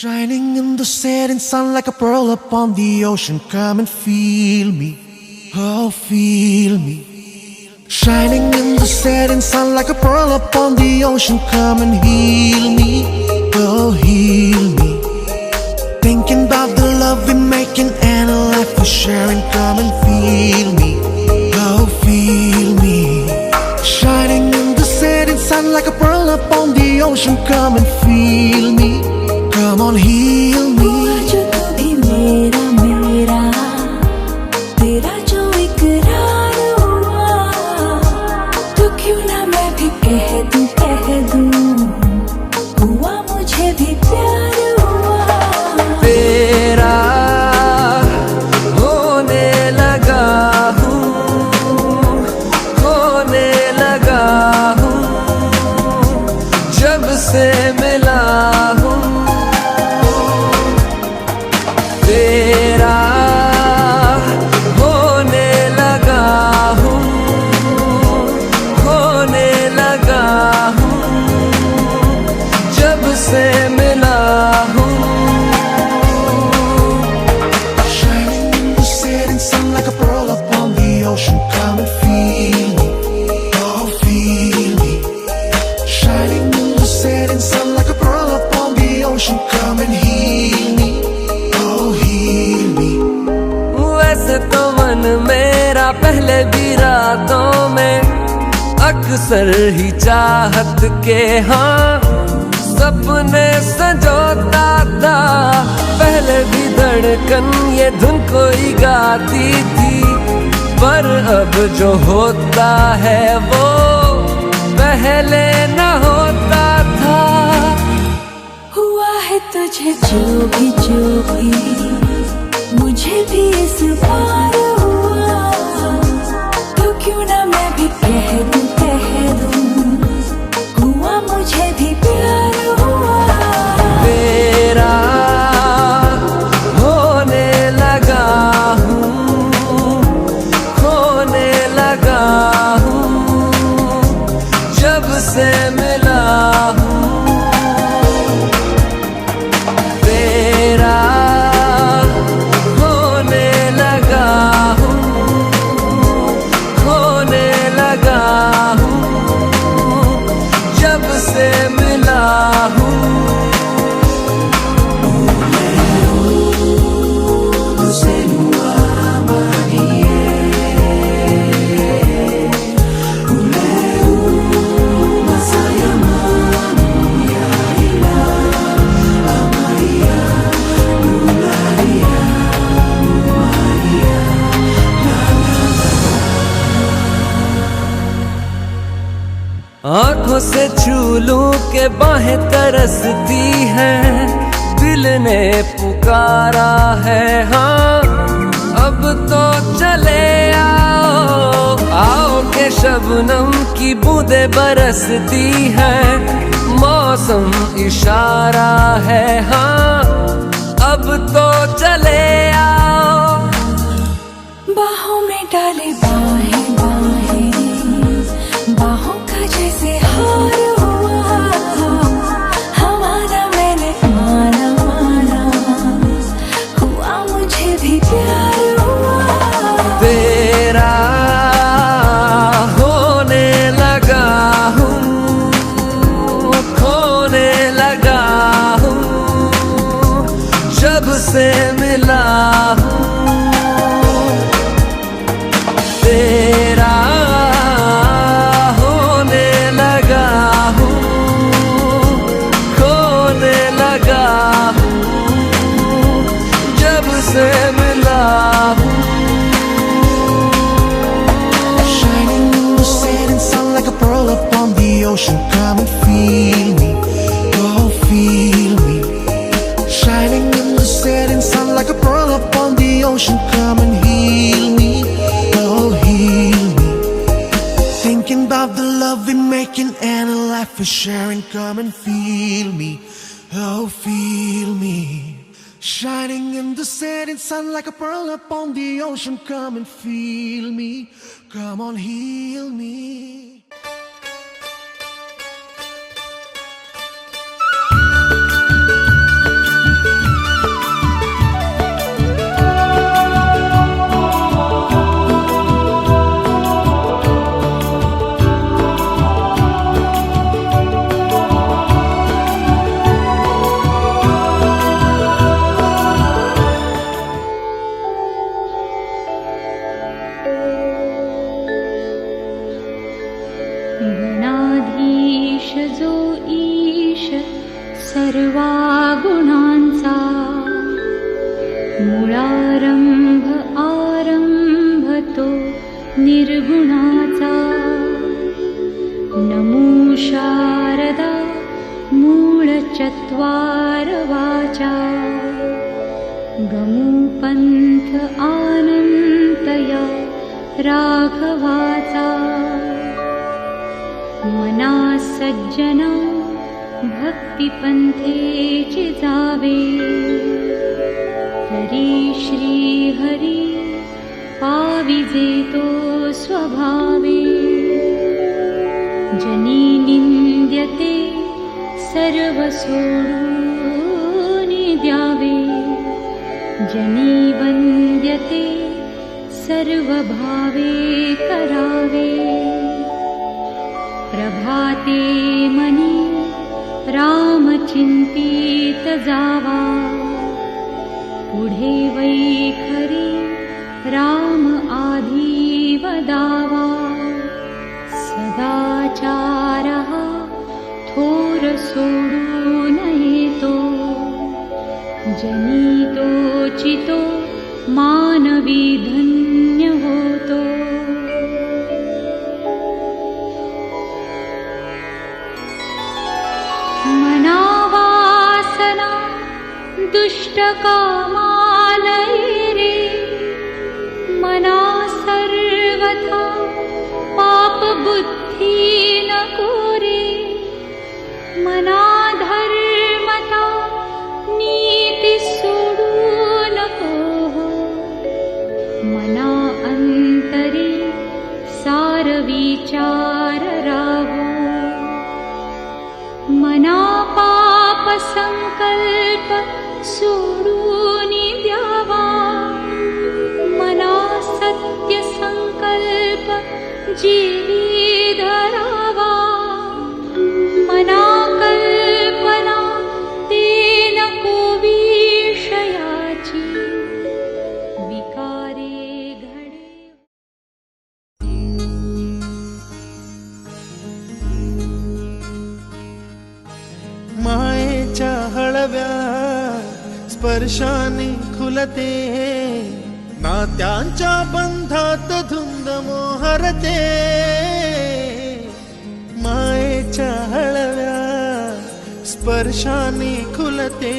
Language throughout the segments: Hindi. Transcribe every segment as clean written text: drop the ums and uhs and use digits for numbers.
Shining in the setting sun like a pearl upon the ocean. Come and feel me, oh feel me. Shining in the setting sun like a pearl upon the ocean. Come and heal me, oh heal me. Thinking about the love we're making and a life we're sharing. Come and feel me, oh feel me. Shining in the setting sun like a pearl upon the ocean. Come and feel me, come on heal me. जो तू भी मेरा मेरा तेरा जो इकरार हुआ, तो क्यों ना मैं भी कह दूं हुआ मुझे भी प्यार हुआ। तेरा होने लगा हूँ, होने लगा हूँ, जब से मिला हूँ। तेरा होने लगा हूँ, होने लगा हूँ, जब से मिला हूँ। Shining in the setting sun like a pearl upon the ocean. Come and feel me, oh feel me. Shining in the setting sun like a pearl upon the ocean. Come and heal me, oh heal me. वैसे तो मन मेरा पहले भी रातों में अक्सर ही चाहत के हाँ सपने संजोता था। पहले भी धड़कन ये धुन कोई गाती थी, पर अब जो होता है वो पहले न होता था। हुआ है तुझे जो भी मुझे भी इस बार हुआ, तो क्यों ना मैं भी कह दूं हुआ मुझे भी प्यार हुआ। तेरा होने लगा हूँ, होने लगा हूँ, जब से मिला हूँ। तेरा होने लगा हूँ, होने लगा हूँ, जब से मिला हूँ। आंखों से छू लूं के बाहें तरसती हैं, दिल ने पुकारा है हाँ अब तो चले आओ। आओ के शबनम की बूंदें बरसती हैं, मौसम इशारा है हाँ अब तो चले आओ। बाहों में डाले बाहें बाहों का जैसे हार हुआ, हमारा मैंने माना हुआ मुझे भी प्यार हुआ। तेरा होने लगा हूँ, खोने लगा हूँ, जब से मिला हूँ। तेरा होने लगा हूँ, खोने लगा हूँ, जब से मिला हूँ। Shining in the setting sun like a pearl upon the ocean. Come and feel me, oh feel me. Shining in the setting sun like a pearl upon the ocean. Come and heal me, oh heal me. Thinking about the love we're making and a life we're sharing. Come and feel me, oh feel me. Shining in the setting sun like a pearl upon the ocean. Come and feel me, come on heal me. प्रारंभ आरंभतो निर्गुणाचा, नमो शारदा मूळ चत्वार वाचा, गमू पंथ आनंतया राघवाचा, मना सज्जना भक्तिपंथेची जावे, तरी श्री हरी पाविजे तो स्वभावे, जनी निंद्यते सर्व सोडून द्यावे, जनी वंद्यते सर्व भावे करावे, प्रभाते मनी राम चिंतित जावा, पुढे वैखरी राम आधी वदावा, सदाचार हा थोर सोडून येतो, जनी तोचितो मानवी धन्य होतो. मनावासना दुष्ट कामालये रे, मना सर्वथा पाप बुद्धी नको रे, मना धर्मता नीती सोडू नको, मना अंतरी सार विचार राहो, मना पाप संकल्प सोडून द्यावा, मना सत्य संकल्प जीवी धरावा, मना कल्पना ते नको विषयाची, विकारे घडे. मायेच्या हळव्या स्पर्शाने खुलते, नात्यांच्या बंधात धुंद मोहरते, मायेच्या हळव्या स्पर्शाने खुलते,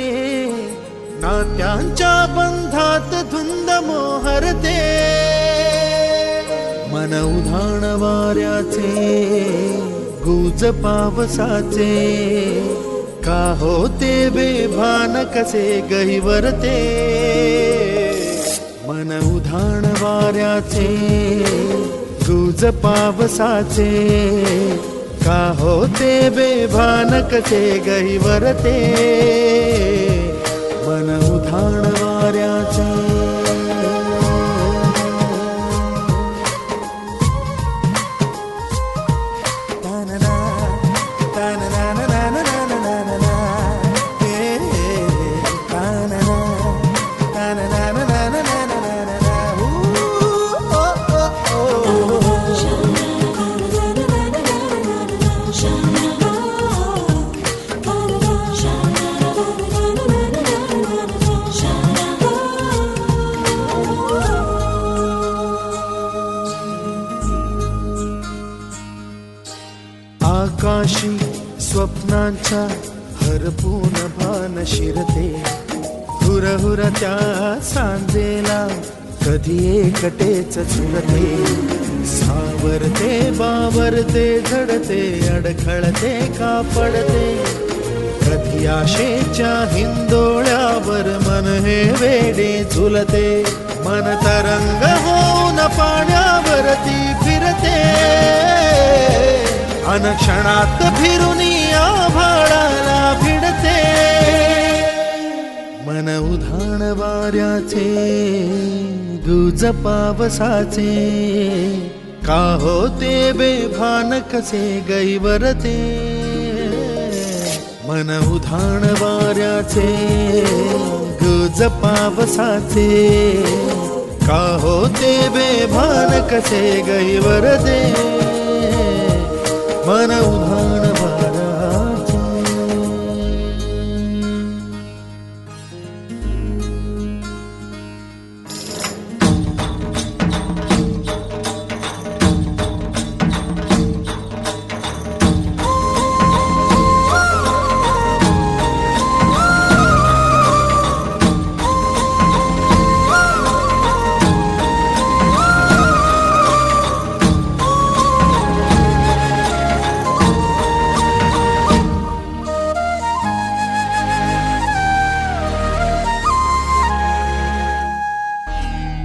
नात्यांच्या बंधात धुंद मोहरते, मन उधाण वाऱ्याचे गुज पावसाचे, का होते बेभान कसे गहिवरते, मन उधाण वाऱ्याचे गुज पावसाचे, का होते बेभान कसे गहिवरते, मन उधाण वाऱ्याचे. आकाशी स्वप्नांच्या हरपून भान शिरते, हुरहुर त्या सांजेला कधी एकटेच झुलते, सावरते बावरते झडते अडखळते का पडते, कधी आशेच्या हिंदोळ्यावर मन हे वेडे झुलते, मन तरंग होऊन पाण्यावरती फिरते, अनक्षणात फिरुनी आभाळाला भिडते, मन उधाण वाऱ्याचे गुज पावसाचे, का होते बेभान कसे गैवरते, मन उधाण वाऱ्याचे गुज पावसाचे, का होते बेभान कसे गैवरते, मन उधाण वाऱ्याचे.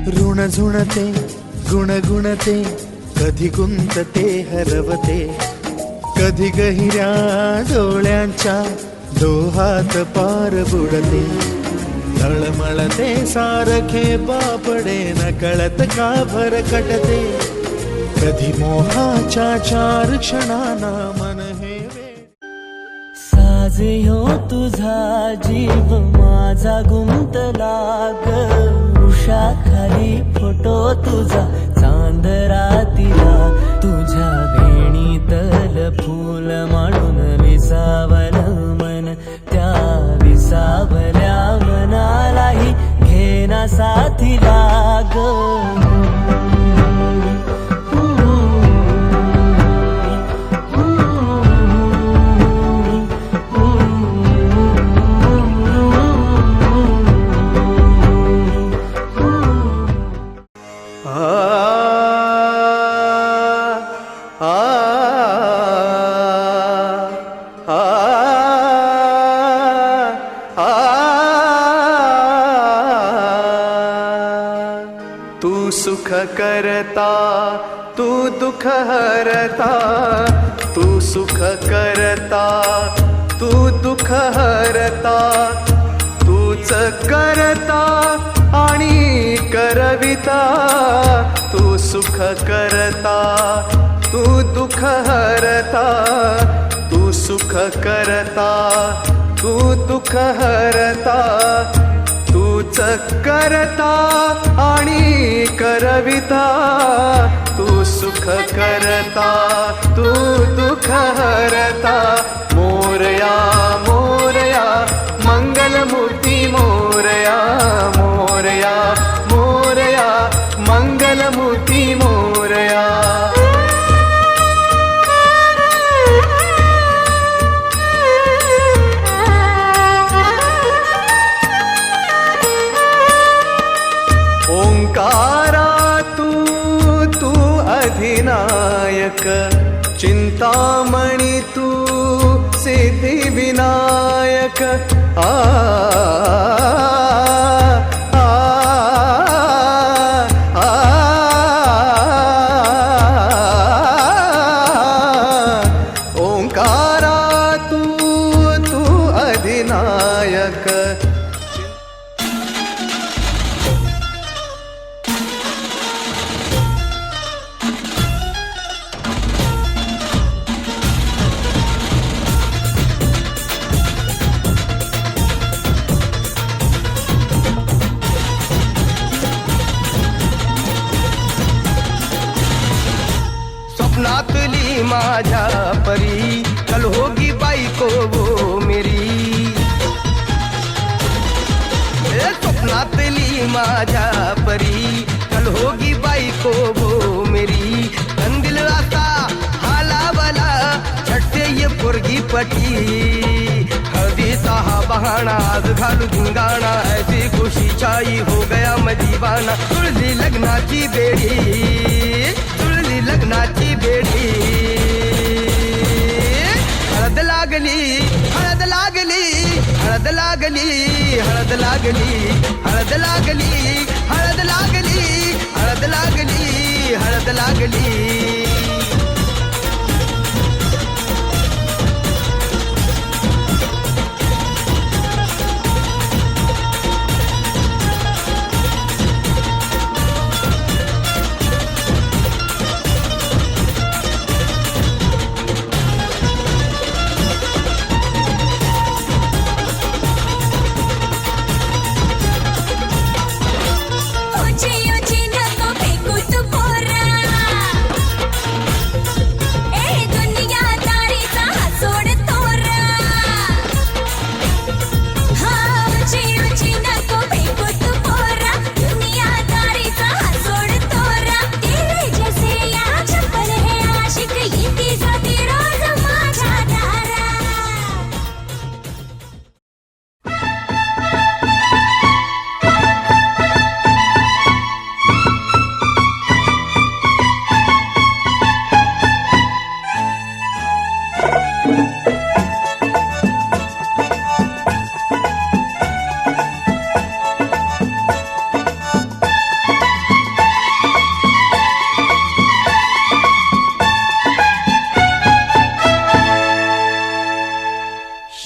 ऋण झुणते गुणगुणते कधी गुंतते हरवते कधी गहिऱ्या डोळ्यांच्या डोहात पार बुडते तळमळते सारखे बापडे न कळत का भरकटते कधी मोहाच्या चार क्षणांना मन हे साज ह्यो तुझा जीव माझा गुंतला ग वृषाखाली फोटो तुझा चांद रातीला तुझ्या वेणीतल फूल मांडून विसावल मन त्या विसावल्या मनालाही घेना साथीला ग तू सुख करता तू दुख हरता तू सुख करता तू दुख हरता तूच करता आणि करविता तू सुख करता तू दुख हरता तू सुख करता तू दुख हरता तूच करता आणि करविता तू सुख करता तू दुख हरता मोरया मोरया मंगलमूर्ती मोरया मोरया मोरया मंगलमूर्ती मोरया ओंकारा तू अधिनायक चिंतामणी तू सिद्धिविनायक आ आ आ ओंकारा तू अधिनायक स्वप्नातली माझ्या परी कल होगी बायको वो मेरी स्वप्नातली माझ्या परी कल होगी बायको वो मेरी कंदिल रास्ता हालावला छट्टे ये पोरगी पटी हळदी सहा बहाना आज घालू धिंगाणा ऐसी खुशी छाई हो गया मदीवाना तुळली लग्नाची बेडी लग्नाची बेडी हळद लागली हळद लागली हळद लागली हळद लागली हळद लागली हळद लागली हळद लागली हळद लागली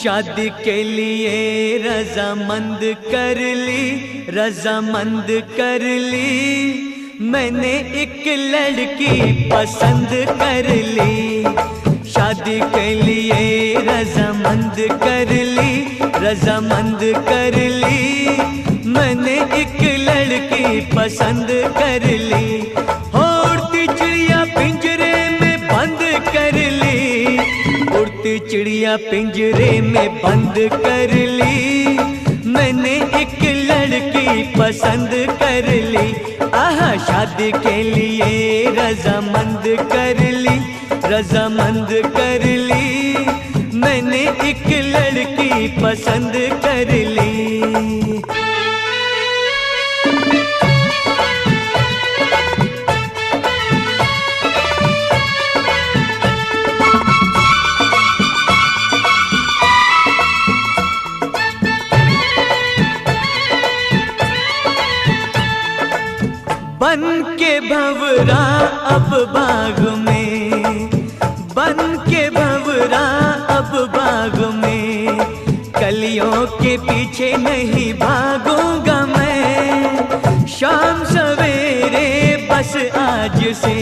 शादी के लिए रजामंद कर ली, रजामंद कर ली। मैंने एक लड़की पसंद कर ली। शादी के लिए रजामंद कर ली, रजामंद कर ली। मैंने एक लड़की पसंद कर ली। उड़ती चिड़िया पिंजरे में बंद कर ली, उड़ती चिड़िया पिंजरे में बंद कर ली। मैंने एक लड़की पसंद कर ली। आहा, शादी के लिए रजामंद कर ली, रजामंद कर ली। मैंने एक लड़की पसंद कर ली। बन के भंवरा अब बाग में, बन के भंवरा अब बाग में। कलियों के पीछे नहीं भागूंगा मैं। शाम सवेरे बस आज से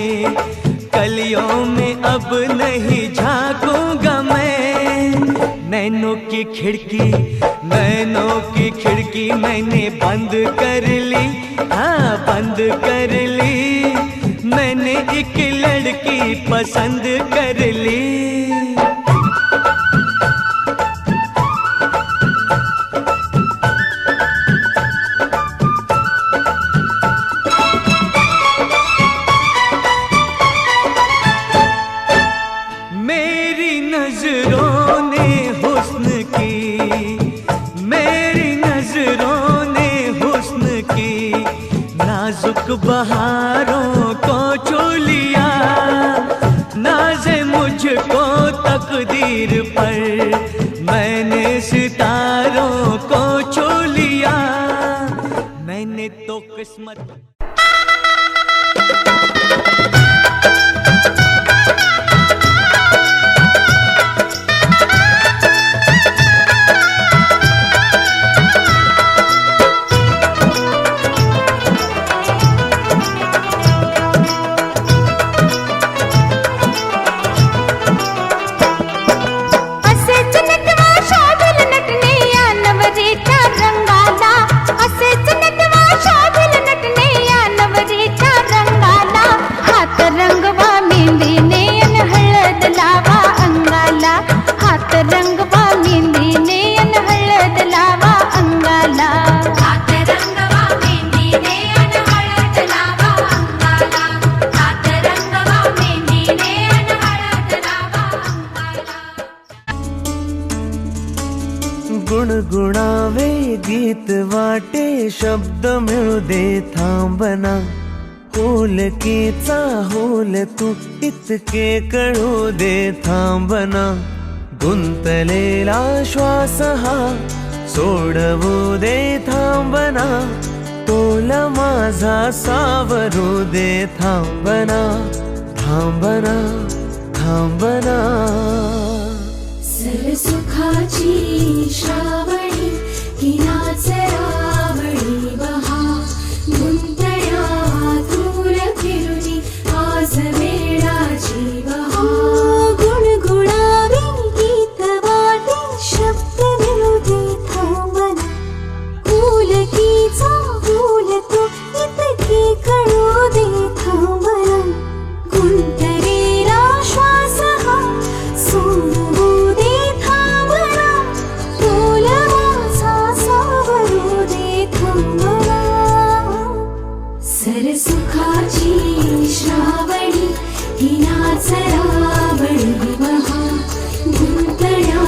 कलियों में अब नहीं झांकूंगा मैं। नैनों की खिड़की, नैनों की खिड़की मैंने बंद कर ली। हाँ, बंद कर ली। मैंने एक लड़की पसंद कर ली। मेरी नजरों ने हुस्न की, मेरी नजरों ने हुस्न की नाजुक बहारों को छू लिया। नाज़े मुझको तकदीर पर, मैंने सितारों को छू लिया। मैंने तो किस्मत गुणगुणावे गीत वाटे शब्द मिळू दे थांबना. होलकीचा होल तू इतके कळू दे थांबना. गुंतलेला श्वास हा सोडवू दे थांबना. तोल माझा सावरू दे थांबना. थांबना थांबना. सरसुखाची श्रावणी हिनाच रावणी बहा. गुंतण्या दूर फिरुनी आज वेळाची बहा. गुणगुणावे गीत वाटे शब्द मिळू दे थांबना. होलकीचा होल तू इतके कळू दे थांबना. गुंतलेला श्वास हा सोडवू दे थांबना. तोल माझा सावरू दे थांबना. सरसुखाची श्रावणी हिनाच रावणी बहा. गुंतण्या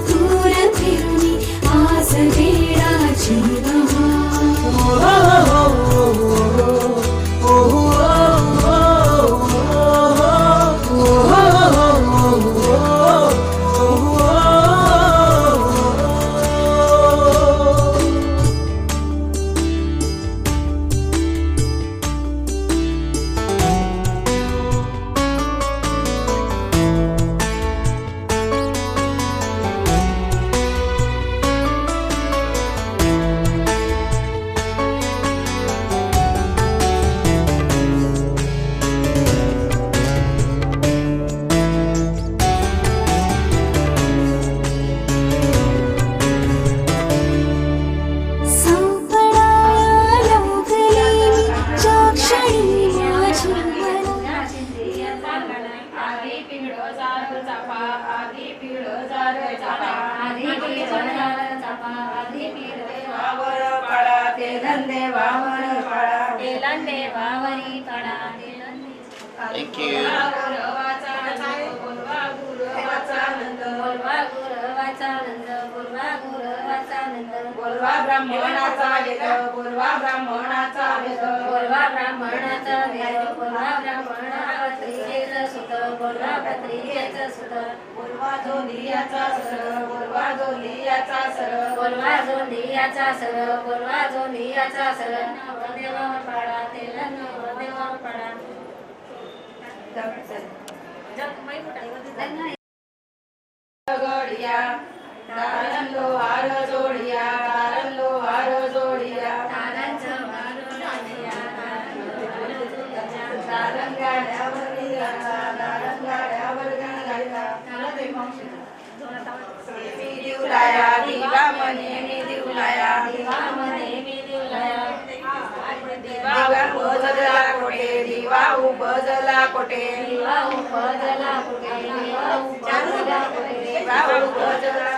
दूर फिरुनी आज वेळाची बहा. तेलंदे वावर काळा तेलंदे वावरी काळा थँक्यू. बोलवा गुरवाचा नंद बोलवा गुरवाचा नंद बोलवा गुरवाचा नंद बोलवा ब्राह्मणाचा वेद बोलवा ब्राह्मणाचा वेद बोलवा ब्राह्मणाचा वेद बोलवा ब्राह्मणा पत्रिकेचं सुत बोलवा पत्रिकेचं सुत बोलवा जोलियाचा सर बोलवा जोलियाचा सर बोलवा जोंदियाचा सर बोलवा जोंदियाचा सर नवदेवावर पाडा तेला नवदेवावर पाडा गडिया तारंलो हार जोडिया तारंलो हार जोडिया तारांचं वार जोडिया, तारंगाड्यावर गायला मी दिवलाया दिवा मने मी दिवलाया दिवा म्हणे मी दिवलाया दिवा उपजला कोटे दिवा उपजला कोटे दिवा उपजला कुठे दिवा उपजला कुठे दिवा उपजला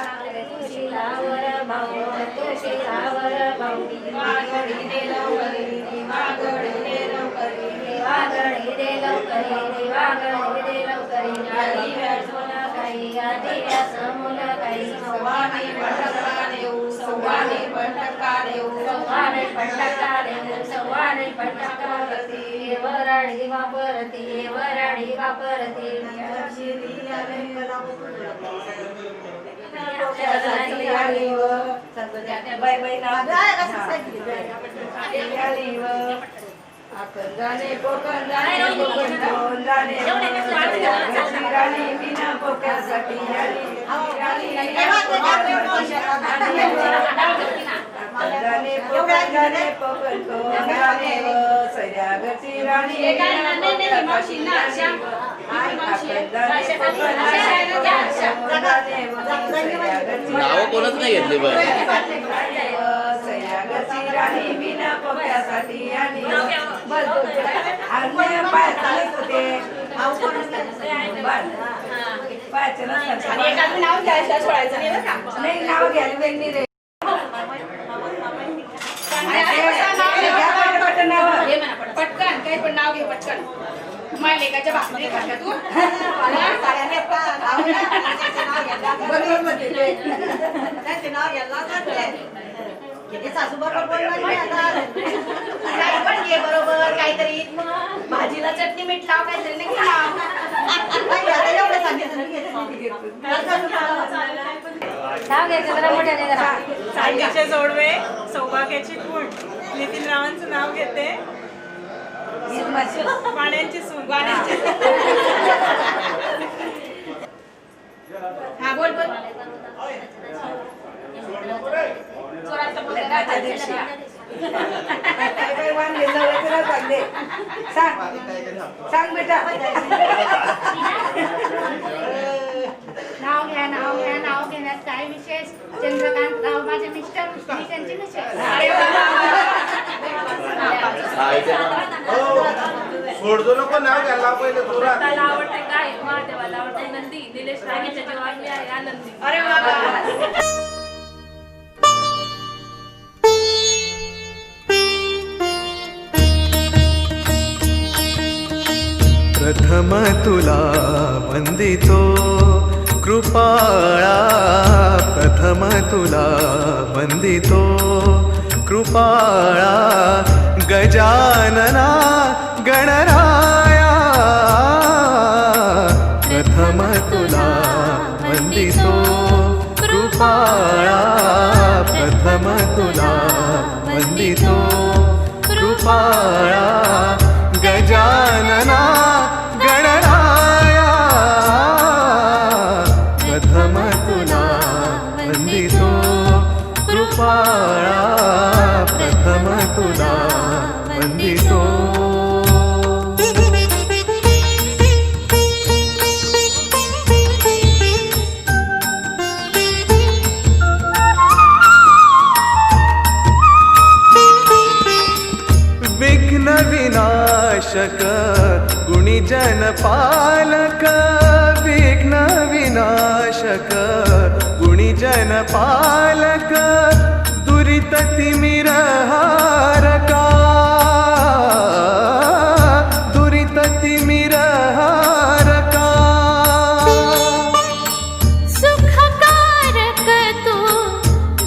तुळशीलावर भाऊ तुळशीलावर भाऊ दिवा गडीने लवकरी दिवा गडीने लवकरी देवा गडी दे लवकरी देवा गडी दे लवकरी आधी व्यासोला काही आधी व्यास मुलं काही सवानी भटका देऊ सवानी भटका देऊ सव्वाने पटका देऊ सव्वाने पटका करती वराडी वापरती वराडी वापरती जाणे कोकण जाणे कोकण जाणे राणी बिना पोक्यासाठी जाणे कोकण जाणे कोकण जाणे सह्यागती राणी नावं कोणच नाही घेतली पण सह्यागती राणी बिना पोक्यासाठी आणि अन्य पाय चालत होते नाव घ्यायला सोडायचं नाही नाव घ्यायला वेगळी रे पटकन काही पण नाव घे पटकन माझ्या लेकाच्या भाकरी खात्या तू पण घे बरोबर काहीतरी भाजीला चटणी मीठ लाव काहीतरी नाही नाव घ्यायचं जरा मोठ्याने जरा चांदीचे जोडवे सौभाग्याची खूण नितीन रावांचं नाव घेते पाण्याची सून हा बोल बोल चोराचं बोल सांग बेटा नाव घ्या नाव घेण्यात काय विशेष चंद्रकांत राव माझे मिस्टर मी त्यांची मिसेस सोडतो नको नाव घ्यायला पहिले जोरात त्याला आवडते काय महादेवाला आवडते नंदी निलेश रागेच्या जेव्हा आहे आनंदी अरे बाबा प्रथम तुला वंदितो कृपाळा प्रथम तुला वंदितो कृपाळा गजानना गणराया प्रथम तुला वंदितो कृपाळा प्रथम तुला वंदितो कृपाळा गजानना गणराया प्रथम तुला वंदितो कृपाळा प्रथम तुला वंदितो विघ्न विनाशक गुणीजन पालक विघ्न विनाशक गुणीजन पालक दुरित तिमिरहारका दुरित तिमिरहारका सुखकारक तू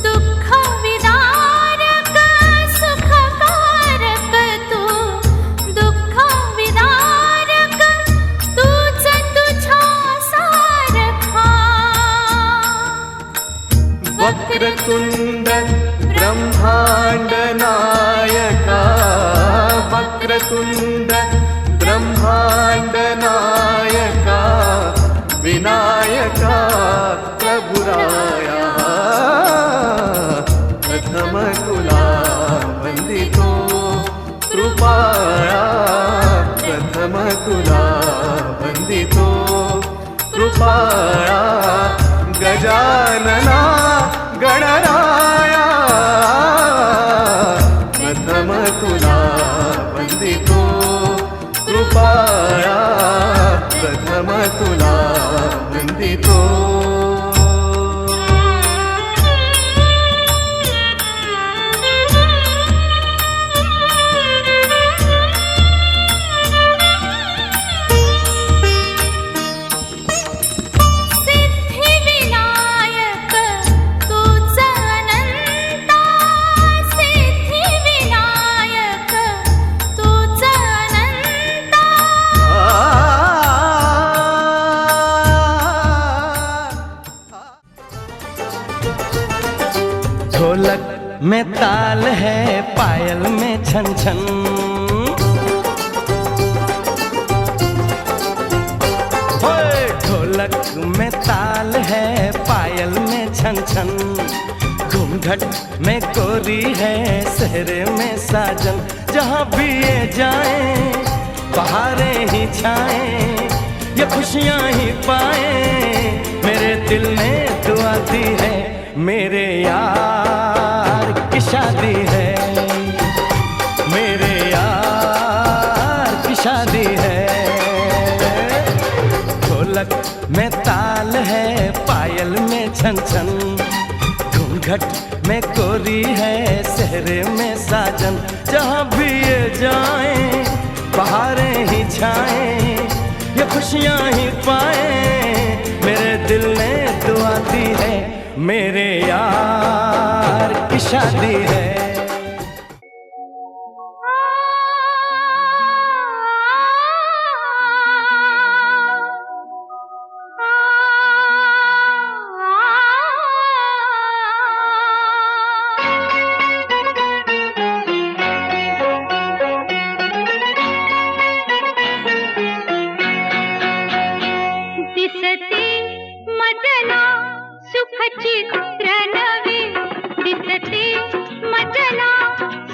दुःख विदारक सुखकारक तू दुःख विदारक तूच तुझ्या सारखा वक्रतुंड ब्रह्मांड नायका वक्रतुंड ब्रह्मांड नायका विनायका प्रभुराया प्रथम तुला वंदितो कृपाया प्रथम तुला वंदितो कृपाया गजानना गणराया प्रथम तुला वंदितो कृपाया प्रथम तुला वंदितो सिद्धिविनायक तूच अनंता सिद्धिविनायक तूच अनंता ढोलक में ताल है पायल में छन छन होए, ढोलक में ताल है पायल में छन छन घूंघट में कोरी है सहरे में साजन जहाँ भी ये जाए बहारें ही छाए ये खुशियाँ ही पाए मेरे दिल ने दुआ दी है मेरे यार की शादी है मेरे यार की शादी है ढोलक में ताल है पायल में छन छन घूंघट में कोरी है सहरे में साजन जहाँ भी ये जाए बहारें ही छाए ये खुशियाँ ही पाए मेरे दिल ने दुआ दी है मेरे यार की शादी है दिसते मजना सुख चित्र नवे दिसते मजना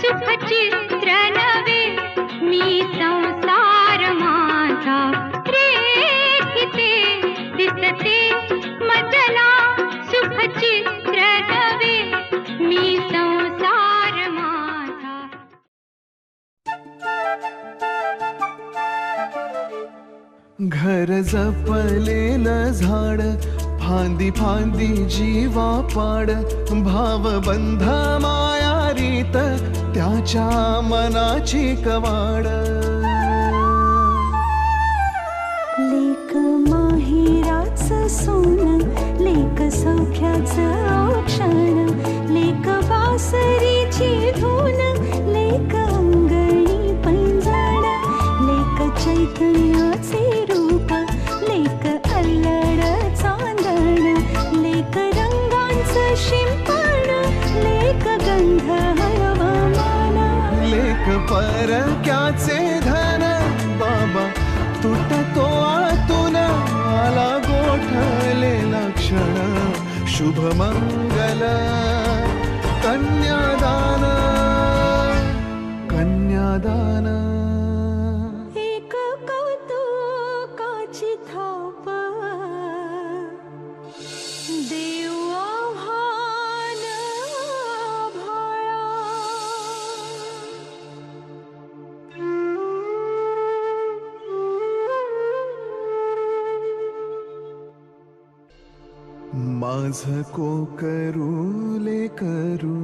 सुख चित्र नवे मी संसार माझा रेखिते दिसते मजना सुख चित्र नवे मी संसार माझा घर जपलेलं झाड फांदी फांदी जीवा पाड भावबंध माया रीत त्याच्या मनाची कवाड लेक माहेराचं सोन लेक सौख्याचं औक्षण लेक बासरीची धून लेक अंगणी पैंजण लेक चैतन्याचे रूप लेक अल्लड चांदण लेक रंगांचं शिंपण लेक गंध हवामान लेक परक्याचे धन बाबा तुटतो आतून आला गोठलेला क्षण शुभ मंगल कन्यादान कन्यादान एक कौतुकाची थाप देव आव्हान आभाळा माझ को करू ले करू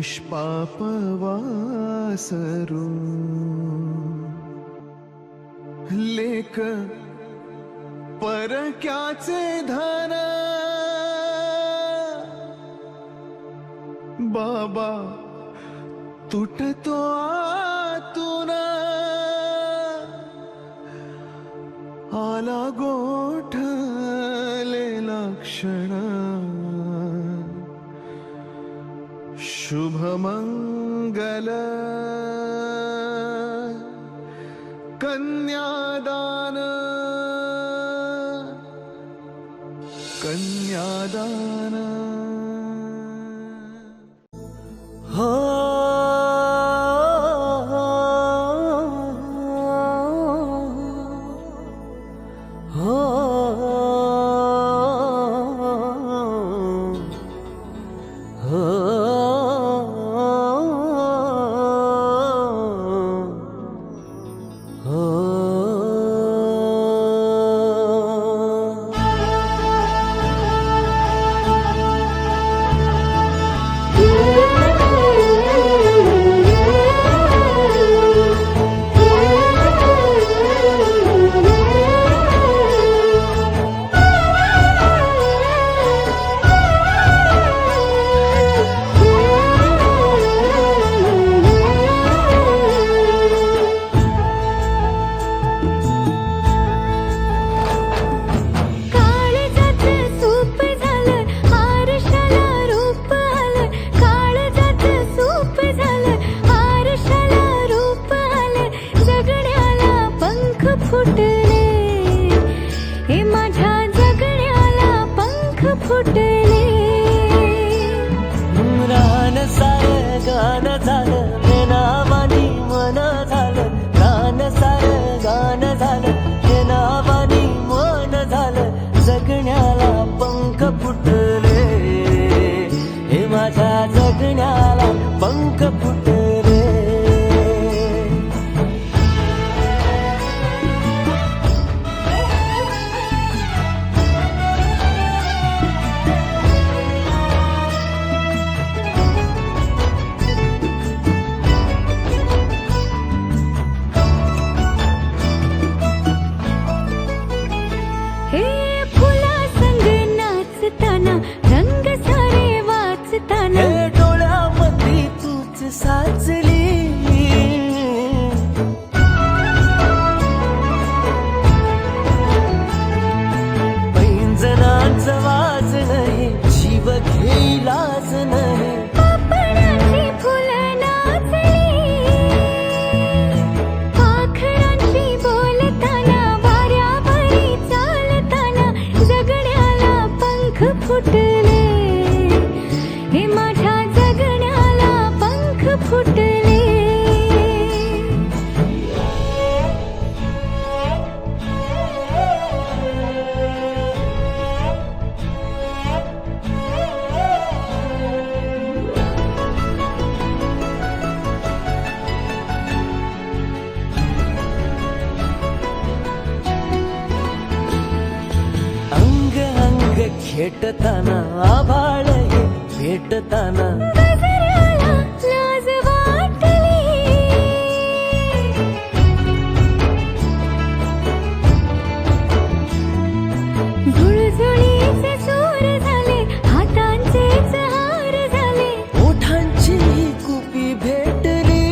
निष्पाप वासरू लेक परक्याचे धन बाबा तुटतो आतून आला गोठलेला क्षण शुभमंगल कन्यादान कन्यादान हो हो खेटताना आभाळ हे भेटताना गजऱ्याला लाज वाटली झुळझुळीचे सूर झाले हातांचेच हार झाले ओठांची कुपी भेटली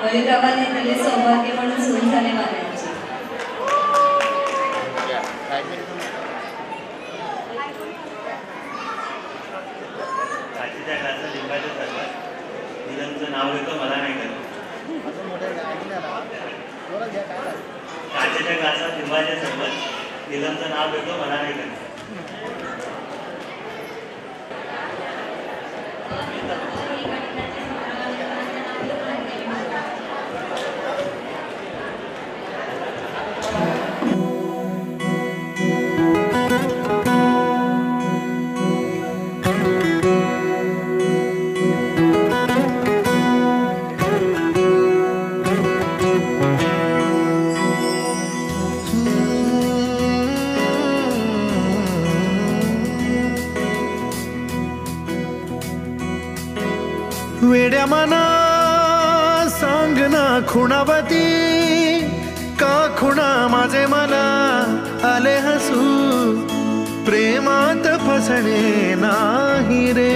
बळीरावाने दिले सौभाग्य म्हणून सुरू झाले वाऱ्यांचे. काचेच्या ग्लासात लिंबाचं सरबत, नीलमचं नाव घेतो मला नाही करत. काचेच्या ग्लासात लिंबाचे सरबत, नीलमचं नाव घेतो मला नाही करत. वेड्या मना सांग ना खुणावती का खुणा माझे मला आले हसू प्रेमात फसणे नाही रे.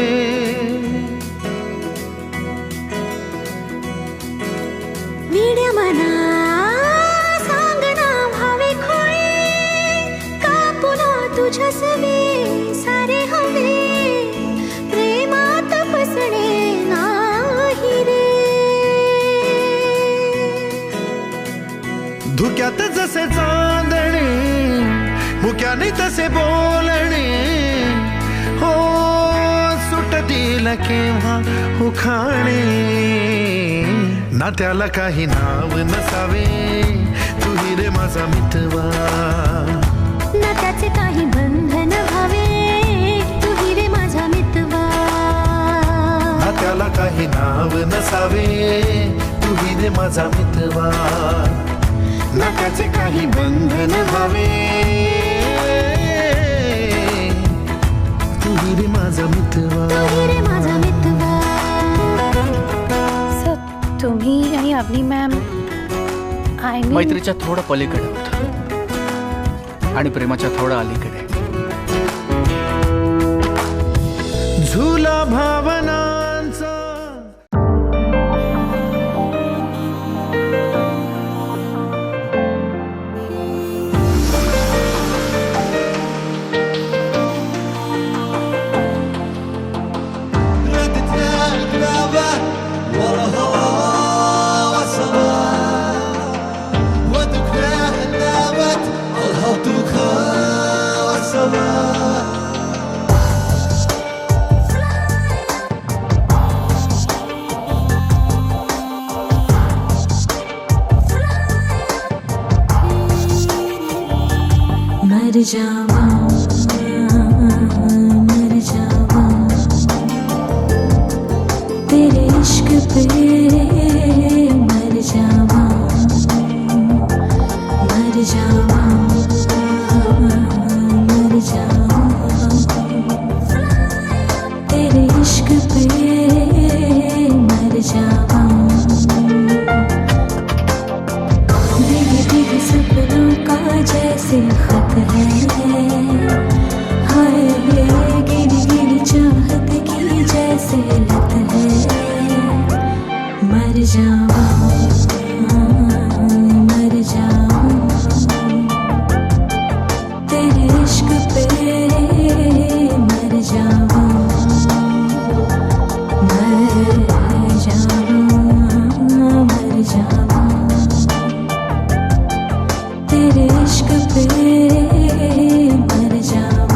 वेड्या मना सांग ना भावे खोळे का पुन्हा तुझ्या सवे सारे हवे प्रेमात फसणे नाही रे. धुक्यात जसे चांदणे मुक्याने तसे बोलणे हो सुटतील केव्हा उखाणे ना त्याला काही नाव नसावे तुही रे माझा मितवा ना त्याचे काही बंधन व्हावे तुही रे माझा मितवा. ना त्याला काही नाव नसावे तुही रे माझा मितवा ना त्याचे काही बंधन व्हावे तुही रे माझा मितवा. तुही रे माझा मितवा. सर तुम्ही आणि अवनी मॅम मैत्रीच्या थोडं पलीकडे होतं आणि प्रेमाच्या थोडं अलीकडे. झुला भावनांचा मर जावा तेरे इश्क पे मर जावा मर जावा तेरे इश्क पे मर जावा. भीगे भीगे सपनों का जैसे खत है हाय गिरी गिरी चाहत की जैसे लत है. मर जावा तेरे इश्क पे मर जावा तेरे इश्क पे मर जावा.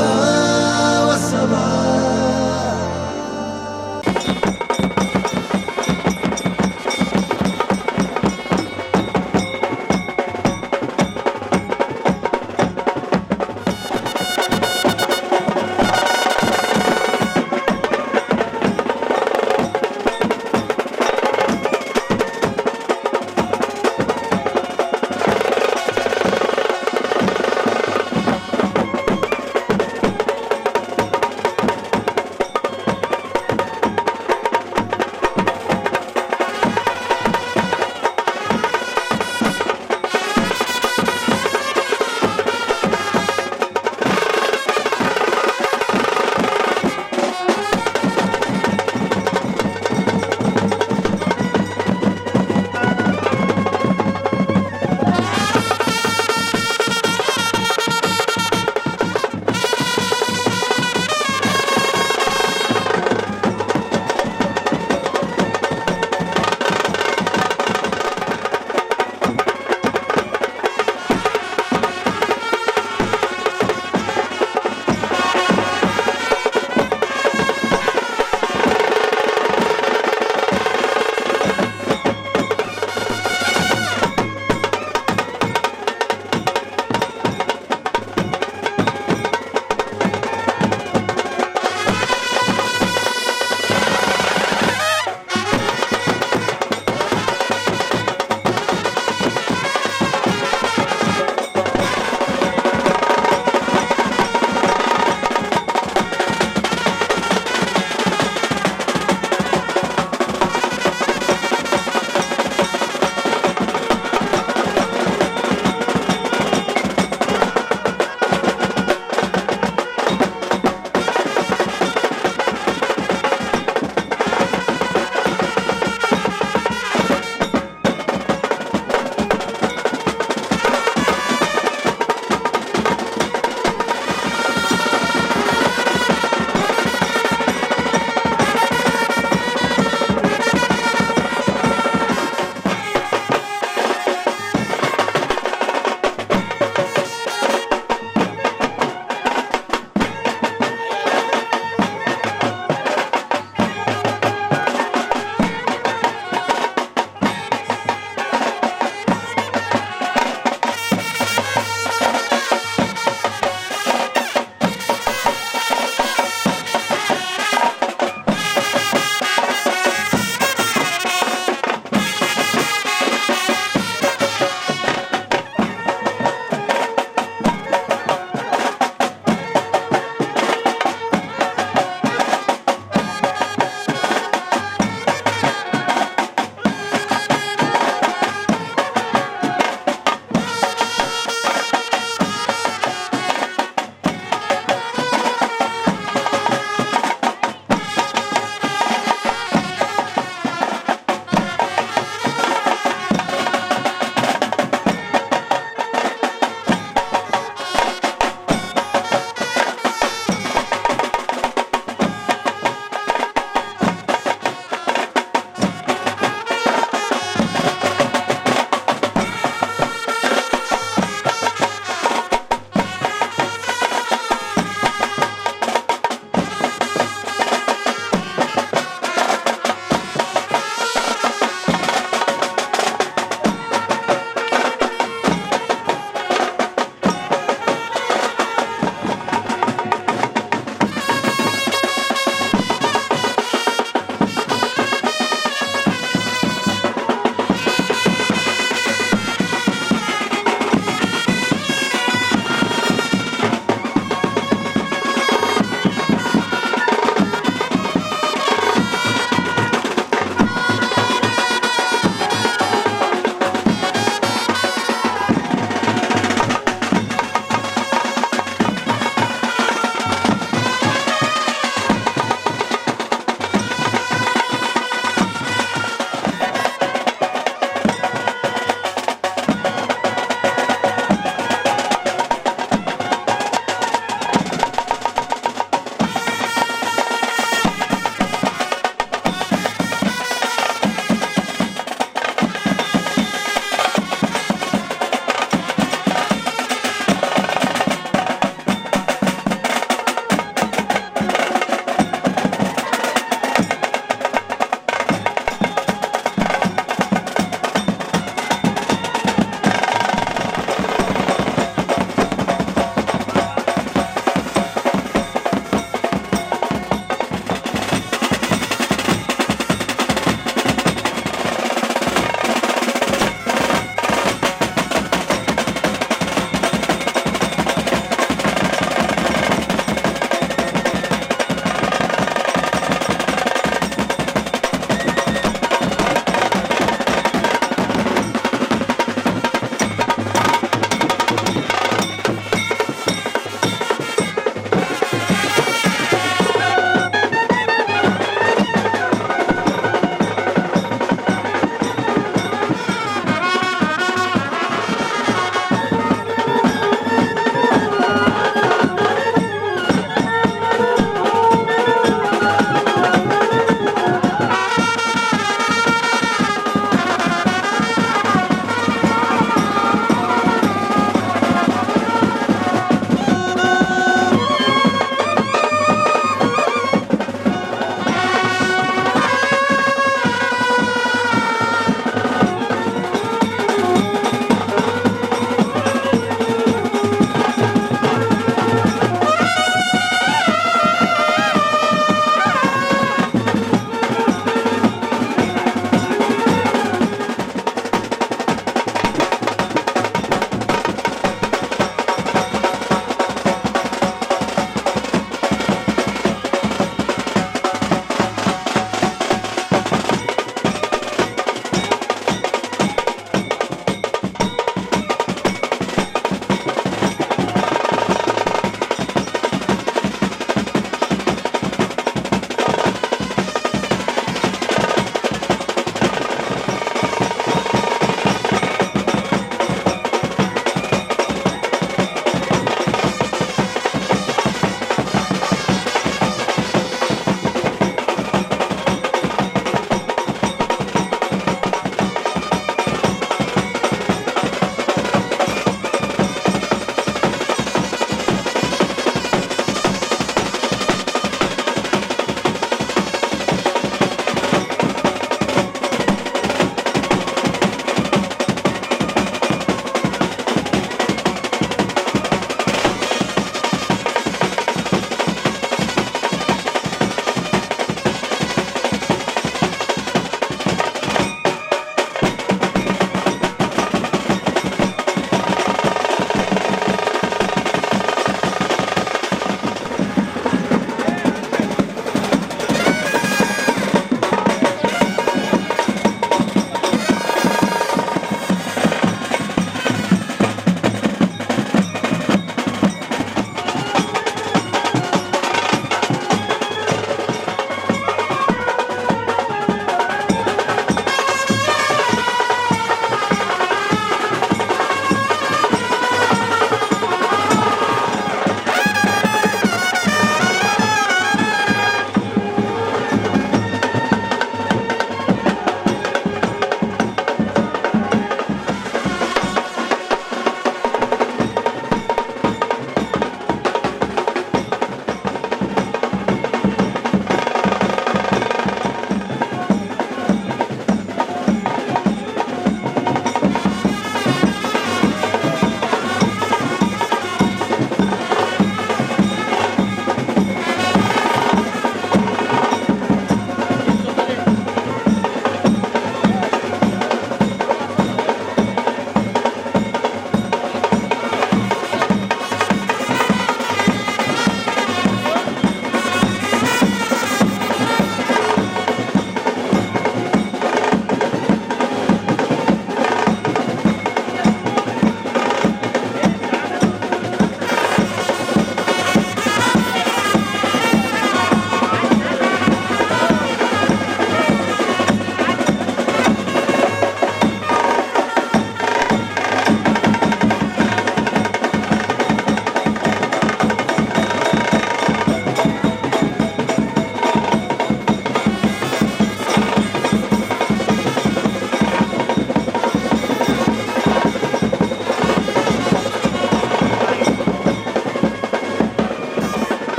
गाव सभा.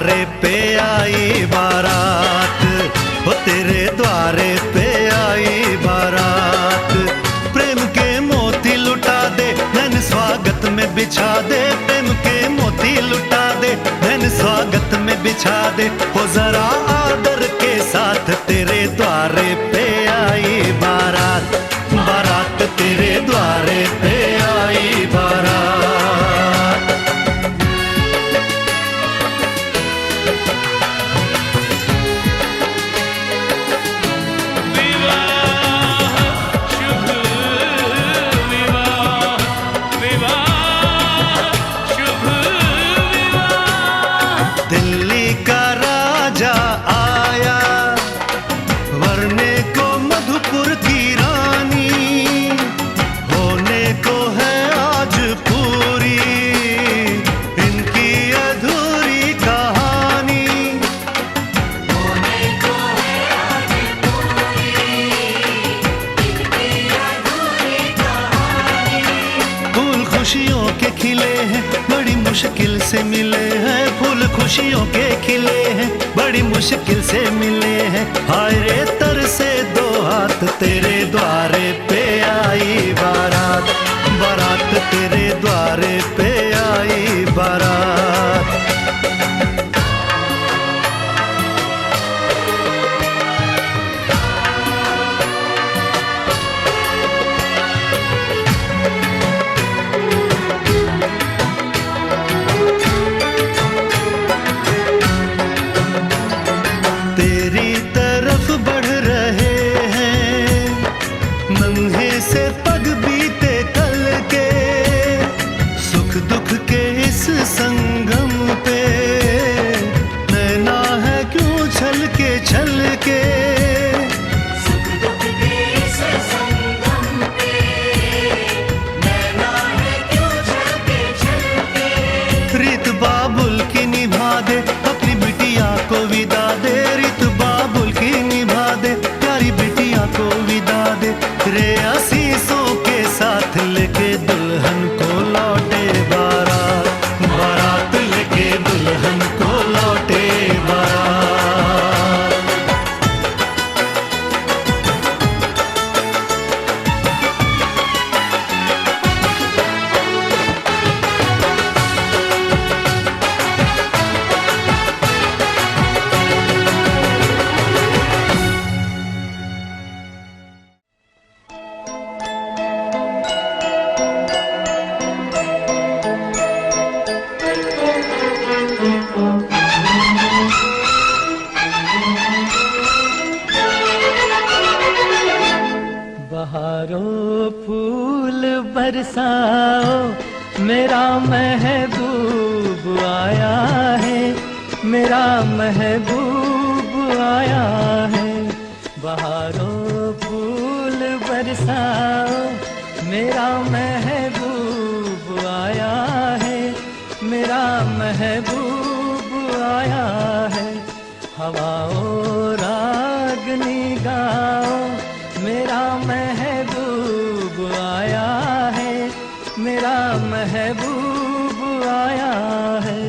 द्वारे पे आई बारात, वो तेरे द्वारे पे आई बारात। प्रेम के मोती लुटा दे, धन स्वागत में बिछा दे। प्रेम के मोती लुटा दे, धन स्वागत में बिछा दे। हो जरा आदर के साथ तेरे द्वारे पे आई बारात, बारात तेरे द्वारे पे आई बारात। दिल्ली का राजा आया, वरने को मधुपुर की रानी, होने को है आज पूरी इनकी अधूरी कहानी। होने को है आज पूरी इनकी अधूरी कहानी। फूल खुशियों के खिले हैं, बड़ी मुश्किल से मिले हैं। फूल खुशियों के खिले हैं, बड़ी मुश्किल से मिले हैं। हाय रे तर से दो हाथ, तेरे द्वारे पे आई बारात, बारात तेरे द्वारे पे आई बारात। तेरी तरफ बढ़ रहे हैं नन्हे से पग बीते कल के, सुख दुख के इस संगम पे नैना है क्यों छल के। सुख दुख के इस संगम पे नैना है क्यों छल के। रीत बाबुल की निभा दे, अपनी बिटिया को विदा दे। रीत बाबुल की निभा दे, प्यारी बिटिया को विदा दे। रे आशीषों के साथ लेके दुल्हन को लौटे बारात, बारात लेके दुल्हन को लौटे बारात। बहारों फूल बरसाओ, मेरा महबूब आया है, मेरा महबूब आया है। बहारों फूल बरसाओ, मेरा महबूब आया है, मेरा महबूब आया है। हवाओं रागनी गाओ, मेरा महबूब आया है, मेरा महबूब आया है।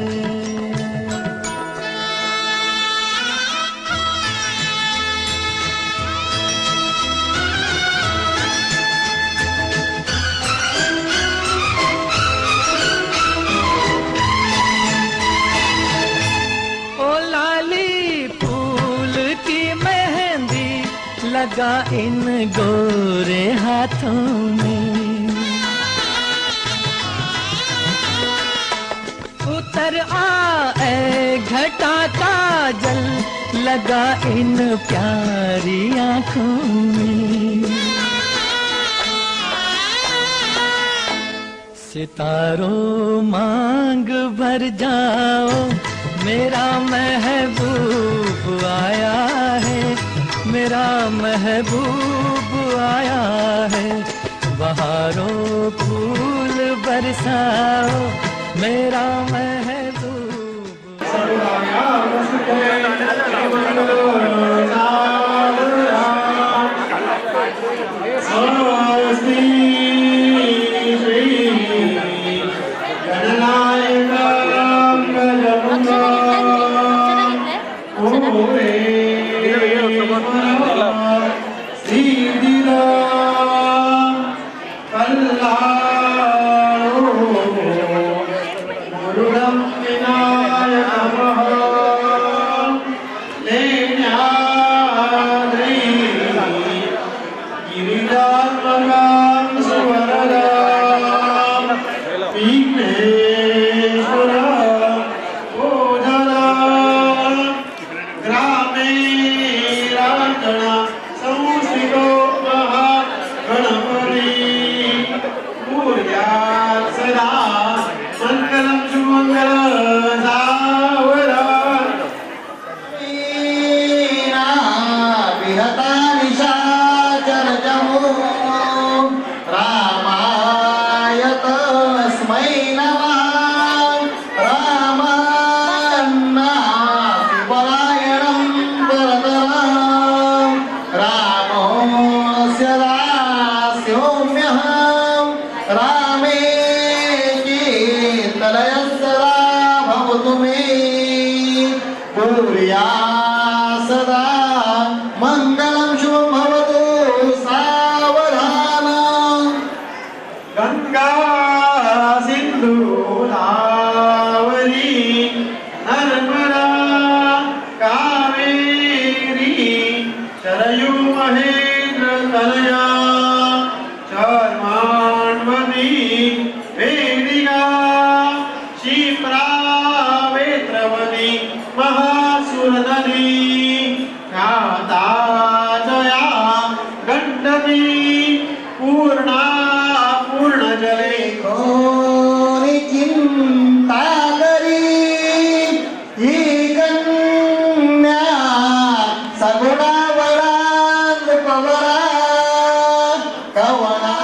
ओ लाली फूल की मेहंदी लगा इन गोरे हाथों में, उतर आए घटा का जल लगा इन प्यारी आँखों में। सितारों मांग भर जाओ, मेरा महबूब आया है, मेरा महबूब आया है। बहारों फूल बरसाओ, मेरा महबूब। गणनायका मंगलम कलयः सदा भवतु मे कुर्या सदा मङ्गलं शुभं भवतु सावधान गंगा सिंधु गोदावरी नर्मदा कावेरी सरयू महेंद्र तनया शर्माण्वती वेदिका क्षिप्रा वेत्रवती महासुरनदी ख्याता जया गण्डकी पूर्णा पूर्णजले कोणी चिंता करी ही कन्या सगुणा वरात पवरा कवना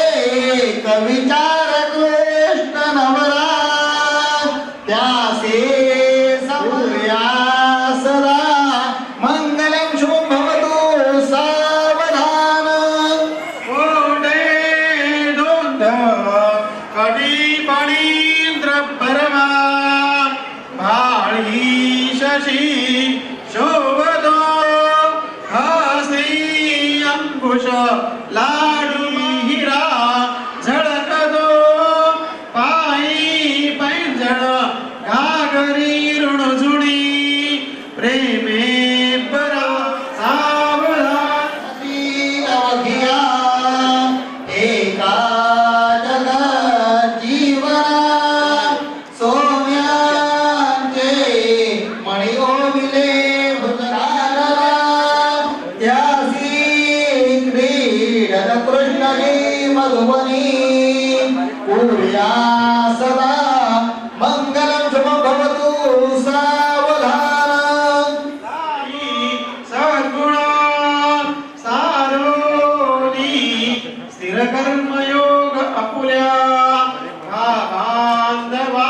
एक विचार कृष्ण नवरा त्यासे सूर्या सदा मंगलम शुभं भवतु सावधान कोडे दोंद कडी पणींद्र परमा भाळी शशी शोभतो हसी अंकुश लाडू हिरा झळकतो पायी पैंजण घागरी ऋणझुणी प्रेमे परा सावधान अवघिया एका जगात जीवना सोम्याचे मणी ओविले भुजगाला त्यासी क्रीडत कृष्णजी मधुबनी पूर्या सदा मंगलं शुभं भवतु सावधान सद्गुणा सारोनी स्थिर कर्मयोग अपुल्या बांधवा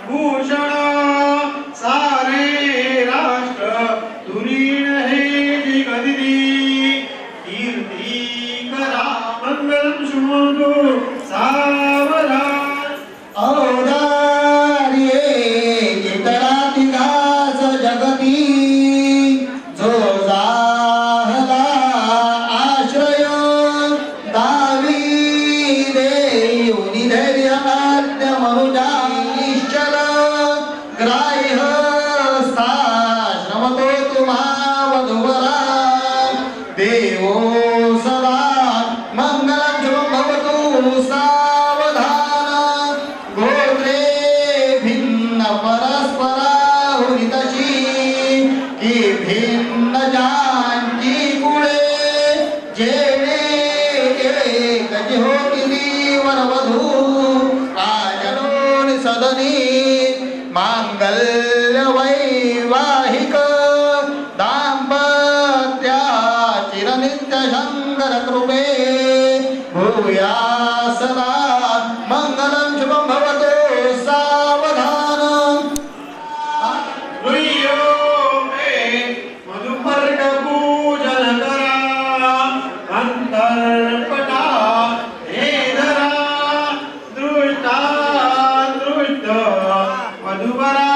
भूषण सारे राष्ट्र तुरीण हे जिगदिदी कीर्ती करा मंगलम शुभो सावधान औदार्ये इतरातिघास जगती जो जाहला आश्रय दावी देऊनी धैर्यनाट्य मनुजा निश्चल ग्राह्य श्रमतो तुम्हा वधुवरा देवो सदा मंगलं शुभं भवतु सावधान गोत्रे भिन्न परस्पराहुरितशी की भिन्न जानची कुळे जेणे एक होती वरवधू राजनोनि सदनी मांगल्य वैवाहिक दाम्पत्या चिरनित्य शंकर कृपे भूया सदा मंगलं शुभं भवतु सावधान रुयो मे मधुपर्क पूजन करा अंतर्पटा हे धरा दृष्टा दृष्ट मधुपरा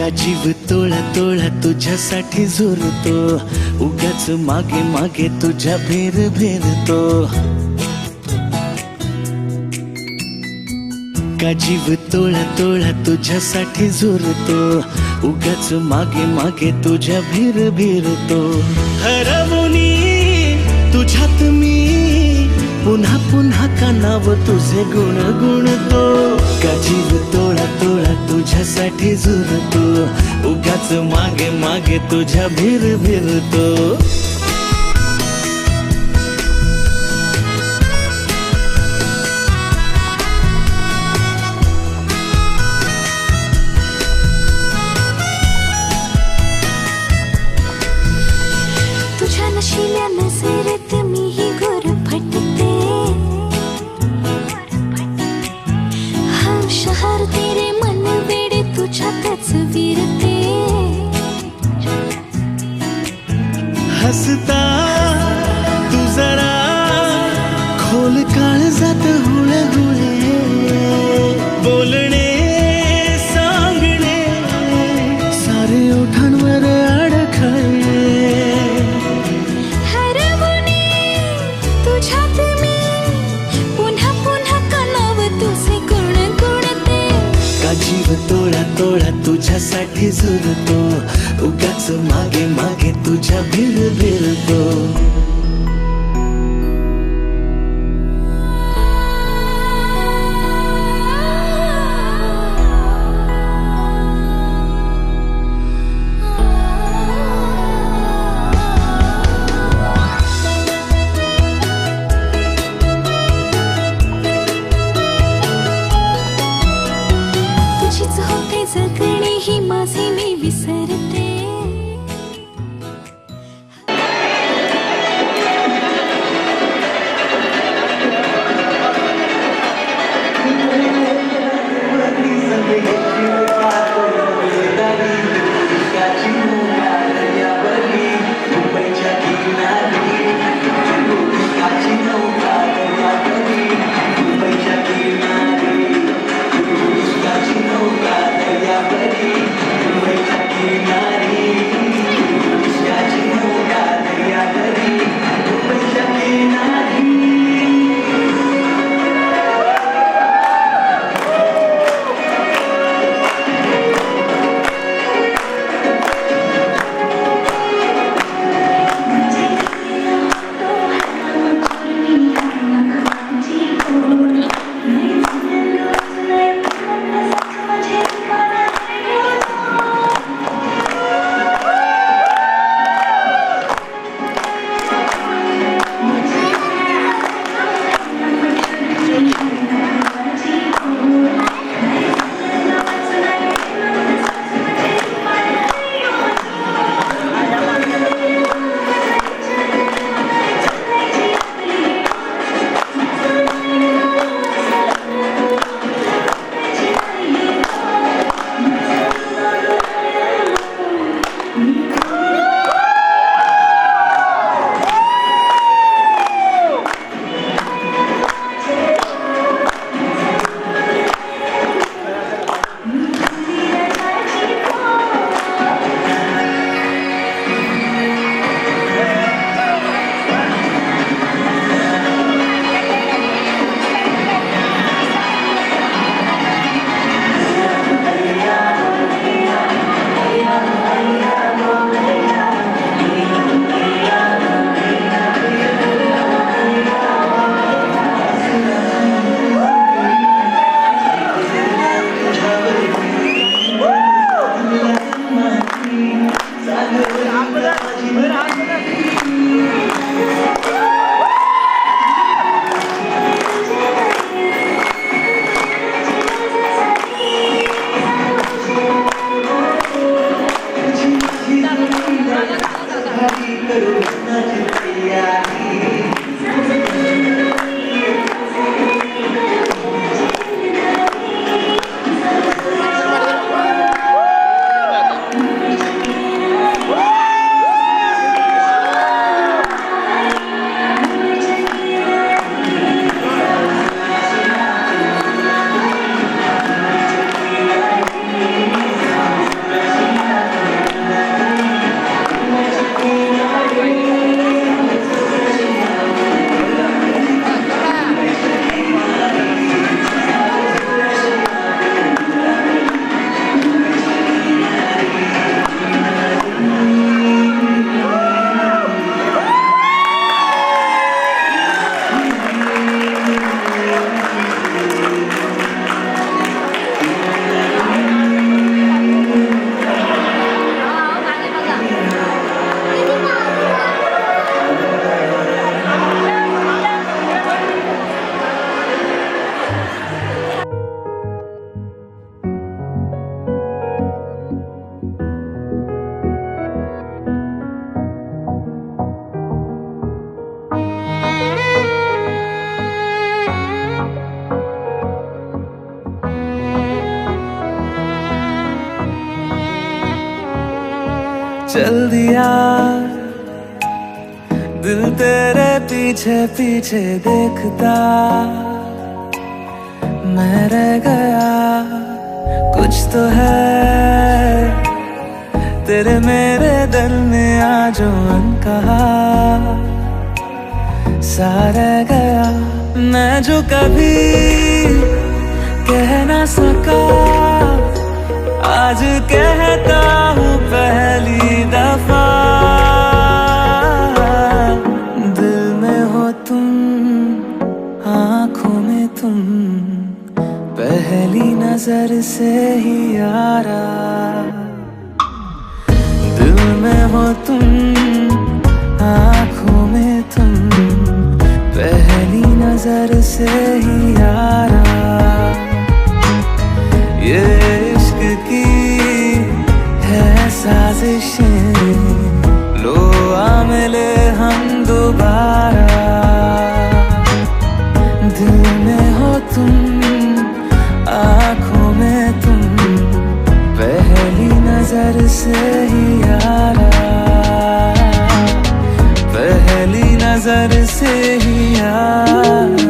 का जीव तोळा तोळा तुझ्यासाठी झुरतो, उगाच मागे मागे तुझ्या भेर भेरतो. का जीव तोळा तोळा तुझ्यासाठी झुरतो, उगाच मागे मागे तुझ्या भेर भेरतो. हरवुनी तुझ्यात मी पुन्हा पुन्हा का नाव तुझे गुण गुणतो. का जीव तोळा तोळा तुझ्यासाठी झुरतो, उगाच मागे मागे तुझ्या भेर भेरतो. तुझ्या नशिल्या नजरेत मीही गुरफटते. हा शहर तेरे मन वेडे तुझ्यातच विरते. हसता तू जरा खोल काळजात हुळहुळे, बोलणे सांगणे सारे ओठांवर अडखळे. हरवुनी तुझ्यात मी पुन्हा पुन्हा का नाव तुझे गुण गुणते. का जीव तोळा तोळा तुझ्यासाठी झुरतो, उगाच मागे मागे तुझ्या भेर भेरतो. तुझीच होते जगणे ही माझे मी विसरते. मुंबईच्या चल दिया, दिल तेरे पीछे पीछे देखता मैं रह गया। कुछ तो है तेरे मेरे दिल में आज अनकहा सा रह गया। मैं जो कभी कह ना सका आज कहता हूँ पहली दफा। दिल में हो तुम, आँखों में तुम, पहली नजर से ही यारा। दिल में हो तुम, आँखों में तुम, पहली नजर से ही यारा। ये इश्क की है साजिशें, लो आ मिले हम दोबारा। दिल में हो तुम, आँखों में तुम, पहली नजर से ही यारा। पहली नजर से ही यारा।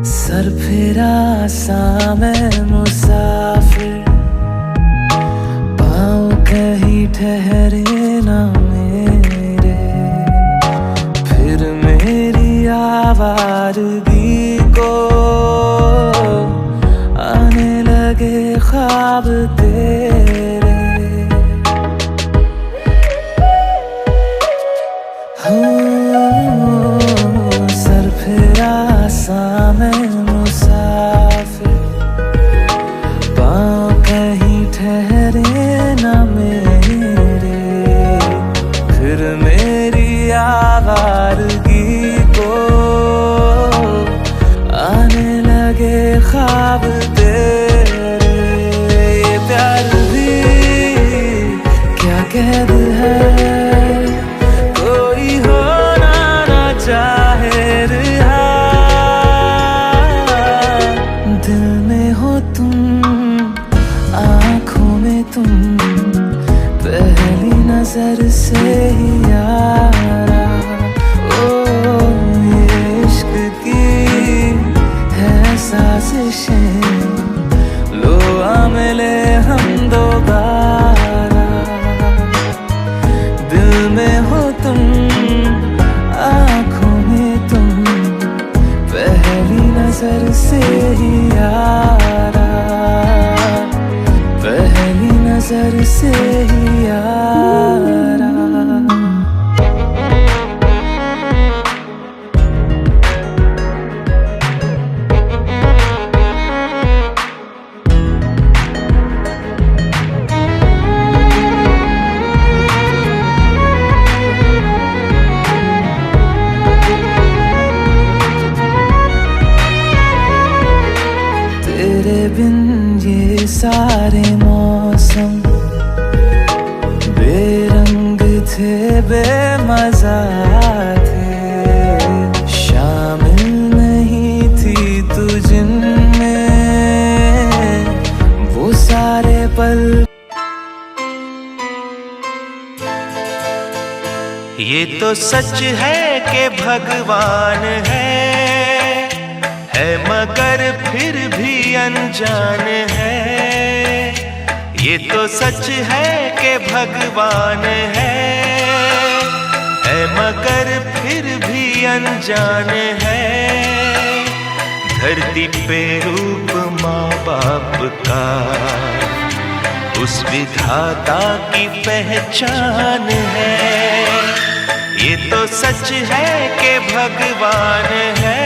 सर फिरा सा मैं मुसाफिर, पाँव कहीं ठहरे ना मेरे। फिर मेरी आवारगी को आने लगे ख्वाब तेरे। सर फिरा सा मैं मुसाफिर, पाँव कहीं ठहरे ना मेरे। फिर मेरी आवारगी को आने लगे ख्वाब तेरे। ये प्यार भी क्या कैद है, कोई होना ना चाहे रिहा। दिल में हो तुम, आँखों में तुम, पहली नजर से ही यारा। ओ ये इश्क की है साजिशें, लो आ मिले हम दोबारा। दिल में हो तुम, आँखों में तुम, पहली नजर से ही यारा। पहली नजर से ही यारा। तेरे बिन ये सारे मौसम बेरंग थे, बेमजा थे। शामिल नहीं थी तू जिनमें वो सारे पल। ये तो सच है कि भगवान है मगर फिर भी अनजान है। ये तो सच है कि भगवान है मगर फिर भी अनजान है। धरती पे रूप माँ बाप का उस विधाता की पहचान है। ये तो सच है कि भगवान है।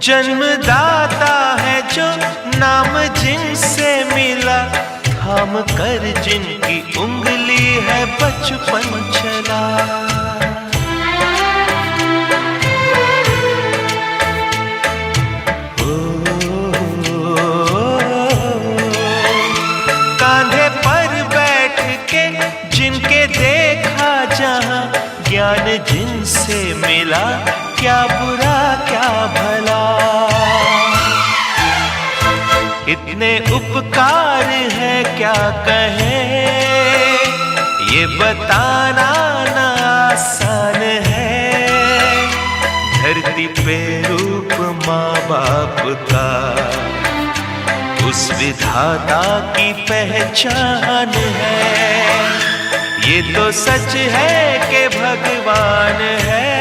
जन्मदाता है जो नाम जिनसे मिला, थाम कर जिनकी उंगली है बचपन चला। कांधे पर बैठ के जिनके देखा जहां, ज्ञान जिनसे मिला, क्या बुरा क्या भला। इतने उपकार है क्या कहें, ये बताना ना आसान है। धरती पे रूप माँ बाप का, उस विधाता की पहचान है। ये तो सच है कि भगवान है।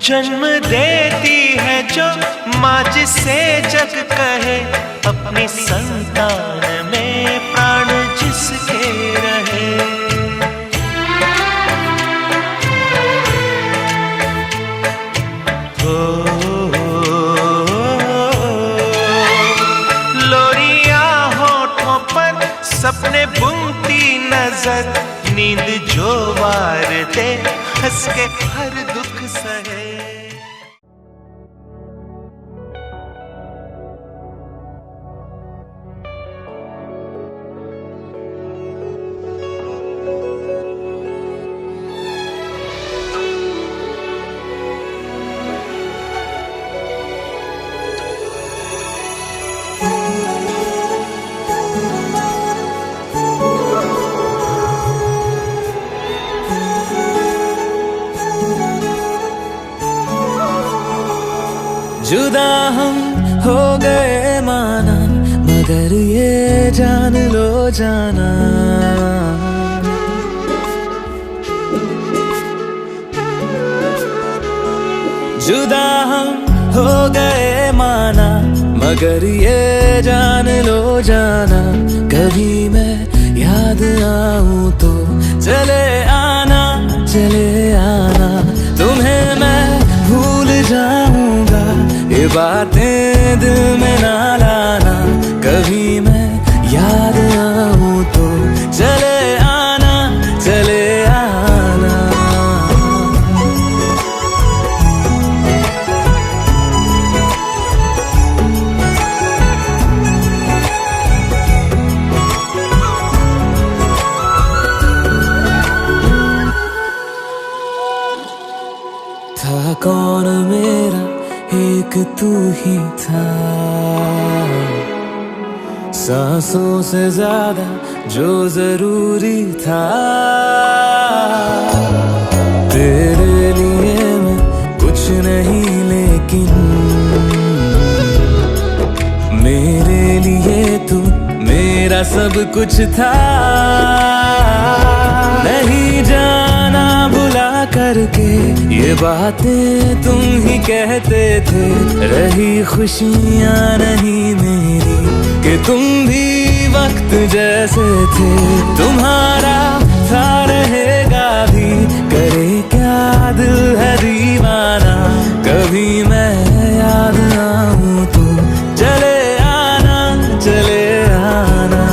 जन्म देती है जो माँ जिसे जग कहे, अपनी संतान में प्राण जिसके रहे। लोरियां होठों पर सपने बुनती नजर, नींद जो वार दे हंस के हर दुख सहे। जुदा हम हो गए माना, मगर ये जान लो जाना, जुदा हम हो गए माना, मगर ये जान लो जाना। कभी मैं याद आऊं तो चले आना, चले आना। तुम्हें मैं भूल जाऊंगा, ये बातें दिल में ना लाना। कभी मैं याद आऊं तो चले आना, चले आना। था कौन मेरा, एक तू ही था। सांसों से ज्यादा जो जरूरी था। तेरे लिए मैं कुछ नहीं, लेकिन मेरे लिए तू मेरा सब कुछ था। नहीं जाना भुला करके ये बातें तुम ही कहते थे। रही खुशियाँ नहीं मेरी कि तुम भी वक्त जैसे थे। तुम्हारा था रहेगा भी, करे क्या दिल है दीवाना। कभी मैं याद आऊं तो चले आना, चले आना।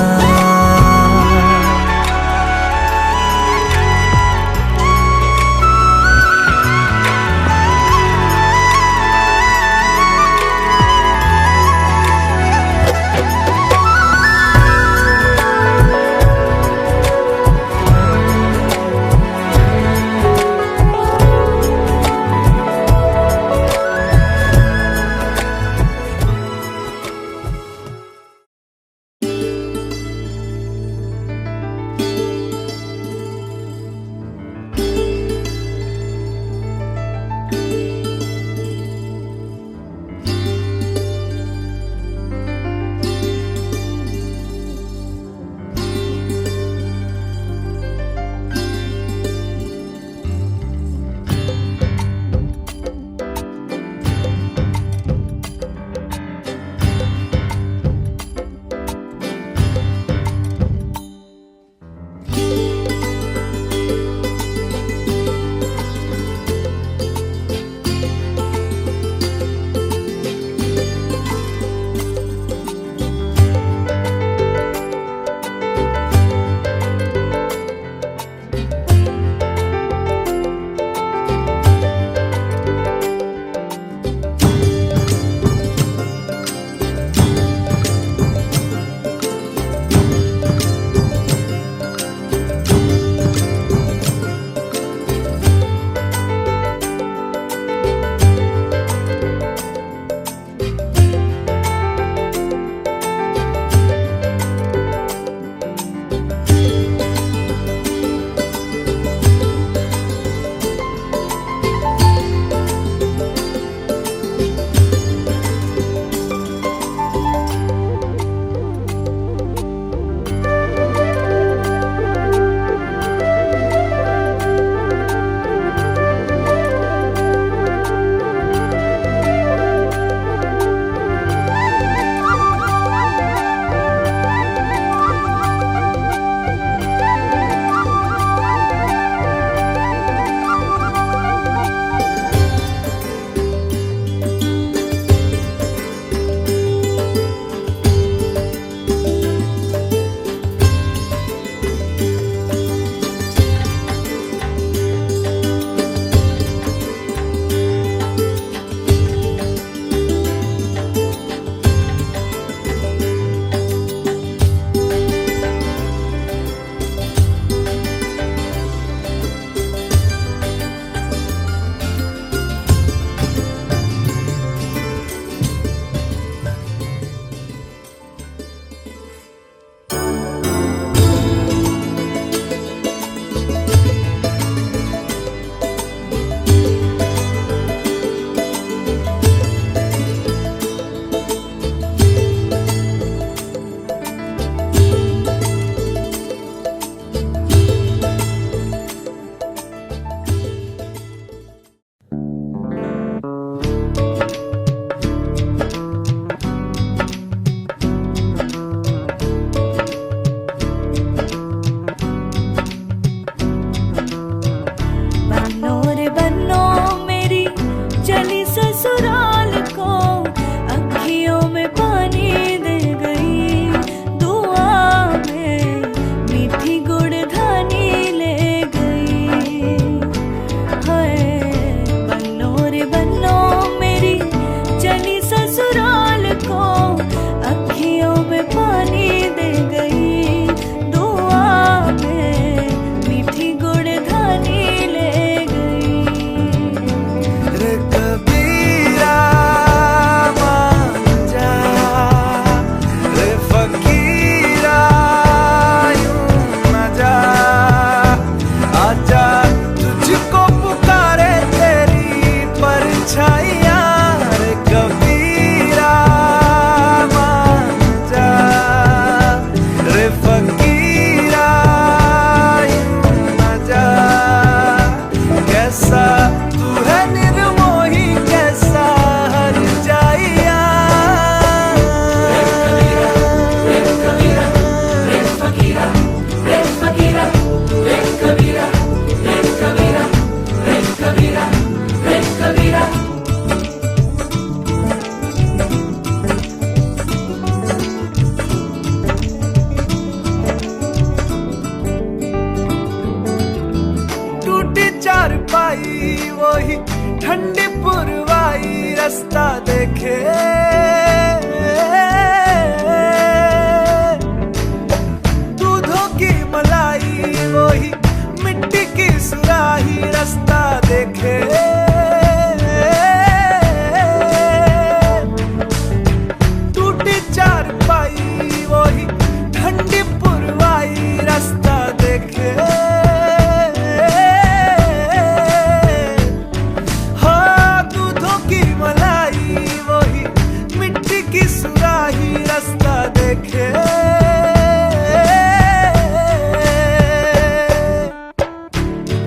वही रास्ता देखे।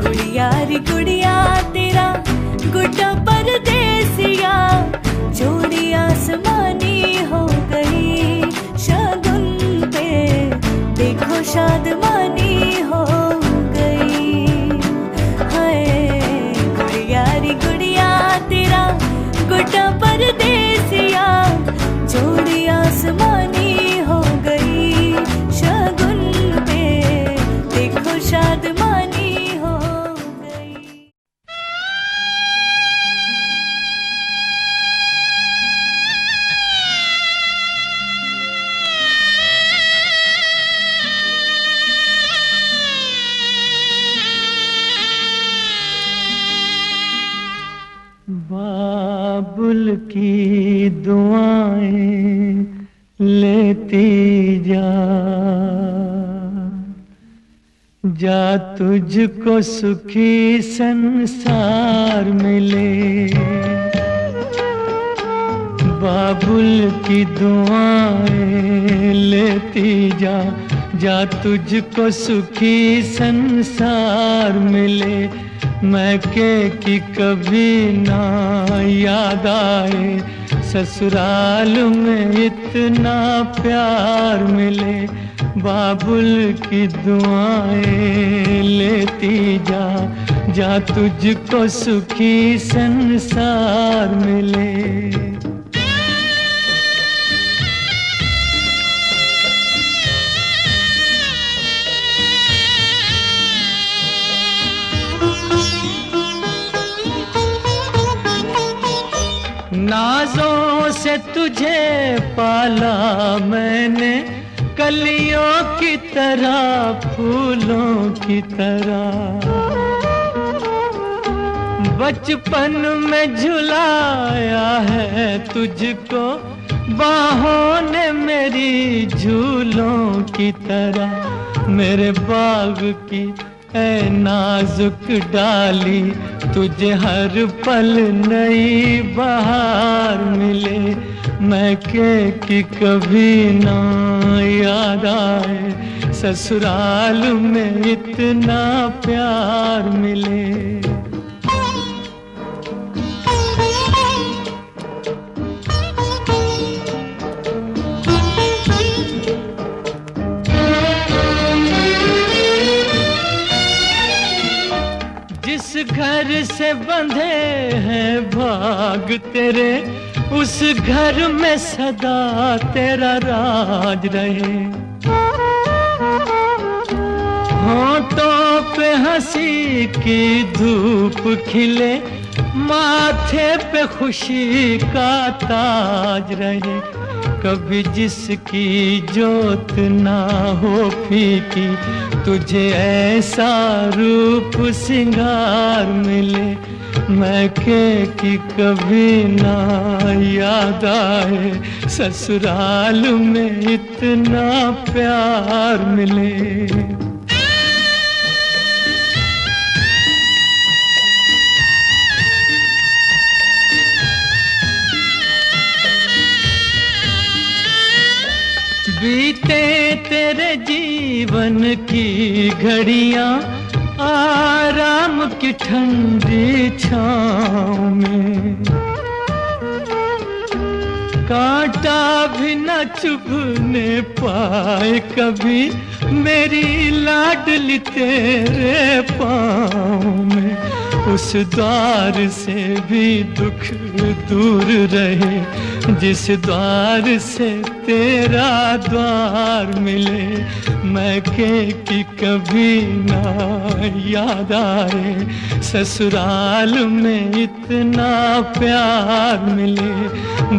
गुड़िया रे गुड़िया तेरा गुड्डा परदेसिया, जोड़ी आसमानी हो गई शगुन पे, देखो शादमानी हो गई। हाय गुड़िया रे गुड़िया तेरा गुड्डा परदेसिया, जोड़ी आसमानी हो गई शगुन पे, देखो शादमानी हो गई। बाबुल की दुआएं लेती जा, जा तुझको सुखी संसार मिले। बाबुल की दुआएं लेती जा, जा तुझको सुखी संसार मिले। मैके की कभी ना याद आए, ससुराल में इतना प्यार मिले। बाबुल की दुआएं लेती जा, जा तुझको सुखी संसार मिले। नाजों से तुझे पाला मैंने, कलियों की तरह फूलों की तरह। बचपन में झुलाया है तुझको बाहों ने मेरी झूलों की तरह। मेरे बाग की ऐ नाजुक डाली, तुझे हर पल नई बहार मिले। मैके की कभी ना याद आए, ससुराल में इतना प्यार मिले। जिस घर से बंधे हैं भाग तेरे, उस घर में सदा तेरा राज रहे। होठों पे हंसी की धूप खिले, माथे पे खुशी का ताज रहे। कभी जिसकी जोत ना हो फीकी, तुझे ऐसा रूप सिंगार मिले। मैके की कभी ना याद आए, ससुराल में इतना प्यार मिले। बीते तेरे जीवन की घड़ियां आराम की ठंडी छाँव में, कांटा भी न चुभने पाए कभी मेरी लाडली तेरे पाँव में। उस द्वार से भी दुख दूर रहे, जिस द्वार से तेरा द्वार मिले। मैके की कभी ना याद आए, ससुराल में इतना प्यार मिले।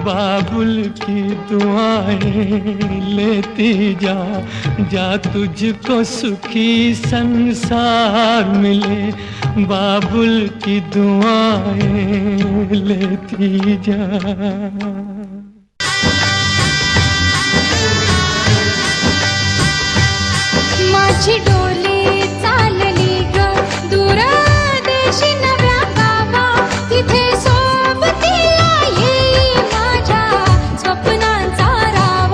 बाबुल की दुआएं लेती जा, जा तुझको सुखी संसार मिले। बाबुल की दुआएं लेती जा। माझी डोली चालली ग दूर देशी नव्या गावा, तिथे सोबतीला येई माझ्या स्वप्नांचा रावा।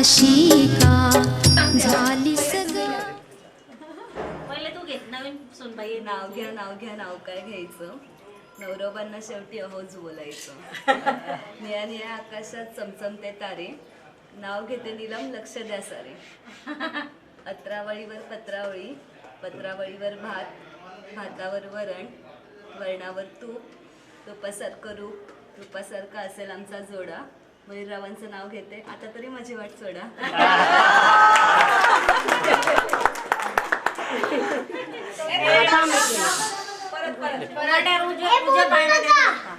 अशी का झाली सगळं. पहिले तू घे नवीन सुनबाई. नाव घ्या नाव घ्या नाव काय घ्यायचं, नवरोबांना शेवटी अहोच बोलायचं. निळ्या निळ्या आकाशात चमचमते तारे, नाव घेते नीलम लक्ष द्या सारे. अत्रावळीवर पत्रावळी, पत्रावळीवर भात, भातावर वरण, वरणावर तूप, तुपासारखं रूप, रूपासारखा असेल आमचा जोडा. मयूररावांचं नाव घेते, आता तरी माझी वाट सोडा.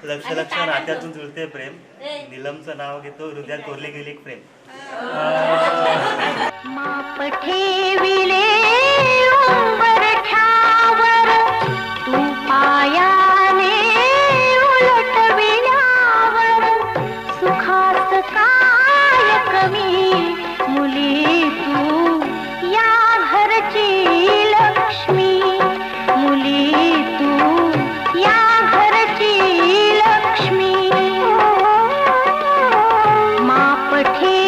लक्ष लक्ष नात्यातून जुळते प्रेम, नीलमचं नाव घेतो हृदयात कोरली गेली एक प्रेम. माप ठेविले उंबरठ्यावर, तू पायाने उलटविल्यावर, सुखात काय कमी मुली तू या घरची लक्ष्मी, मुली तू या घरची लक्ष्मी. माप ठेविले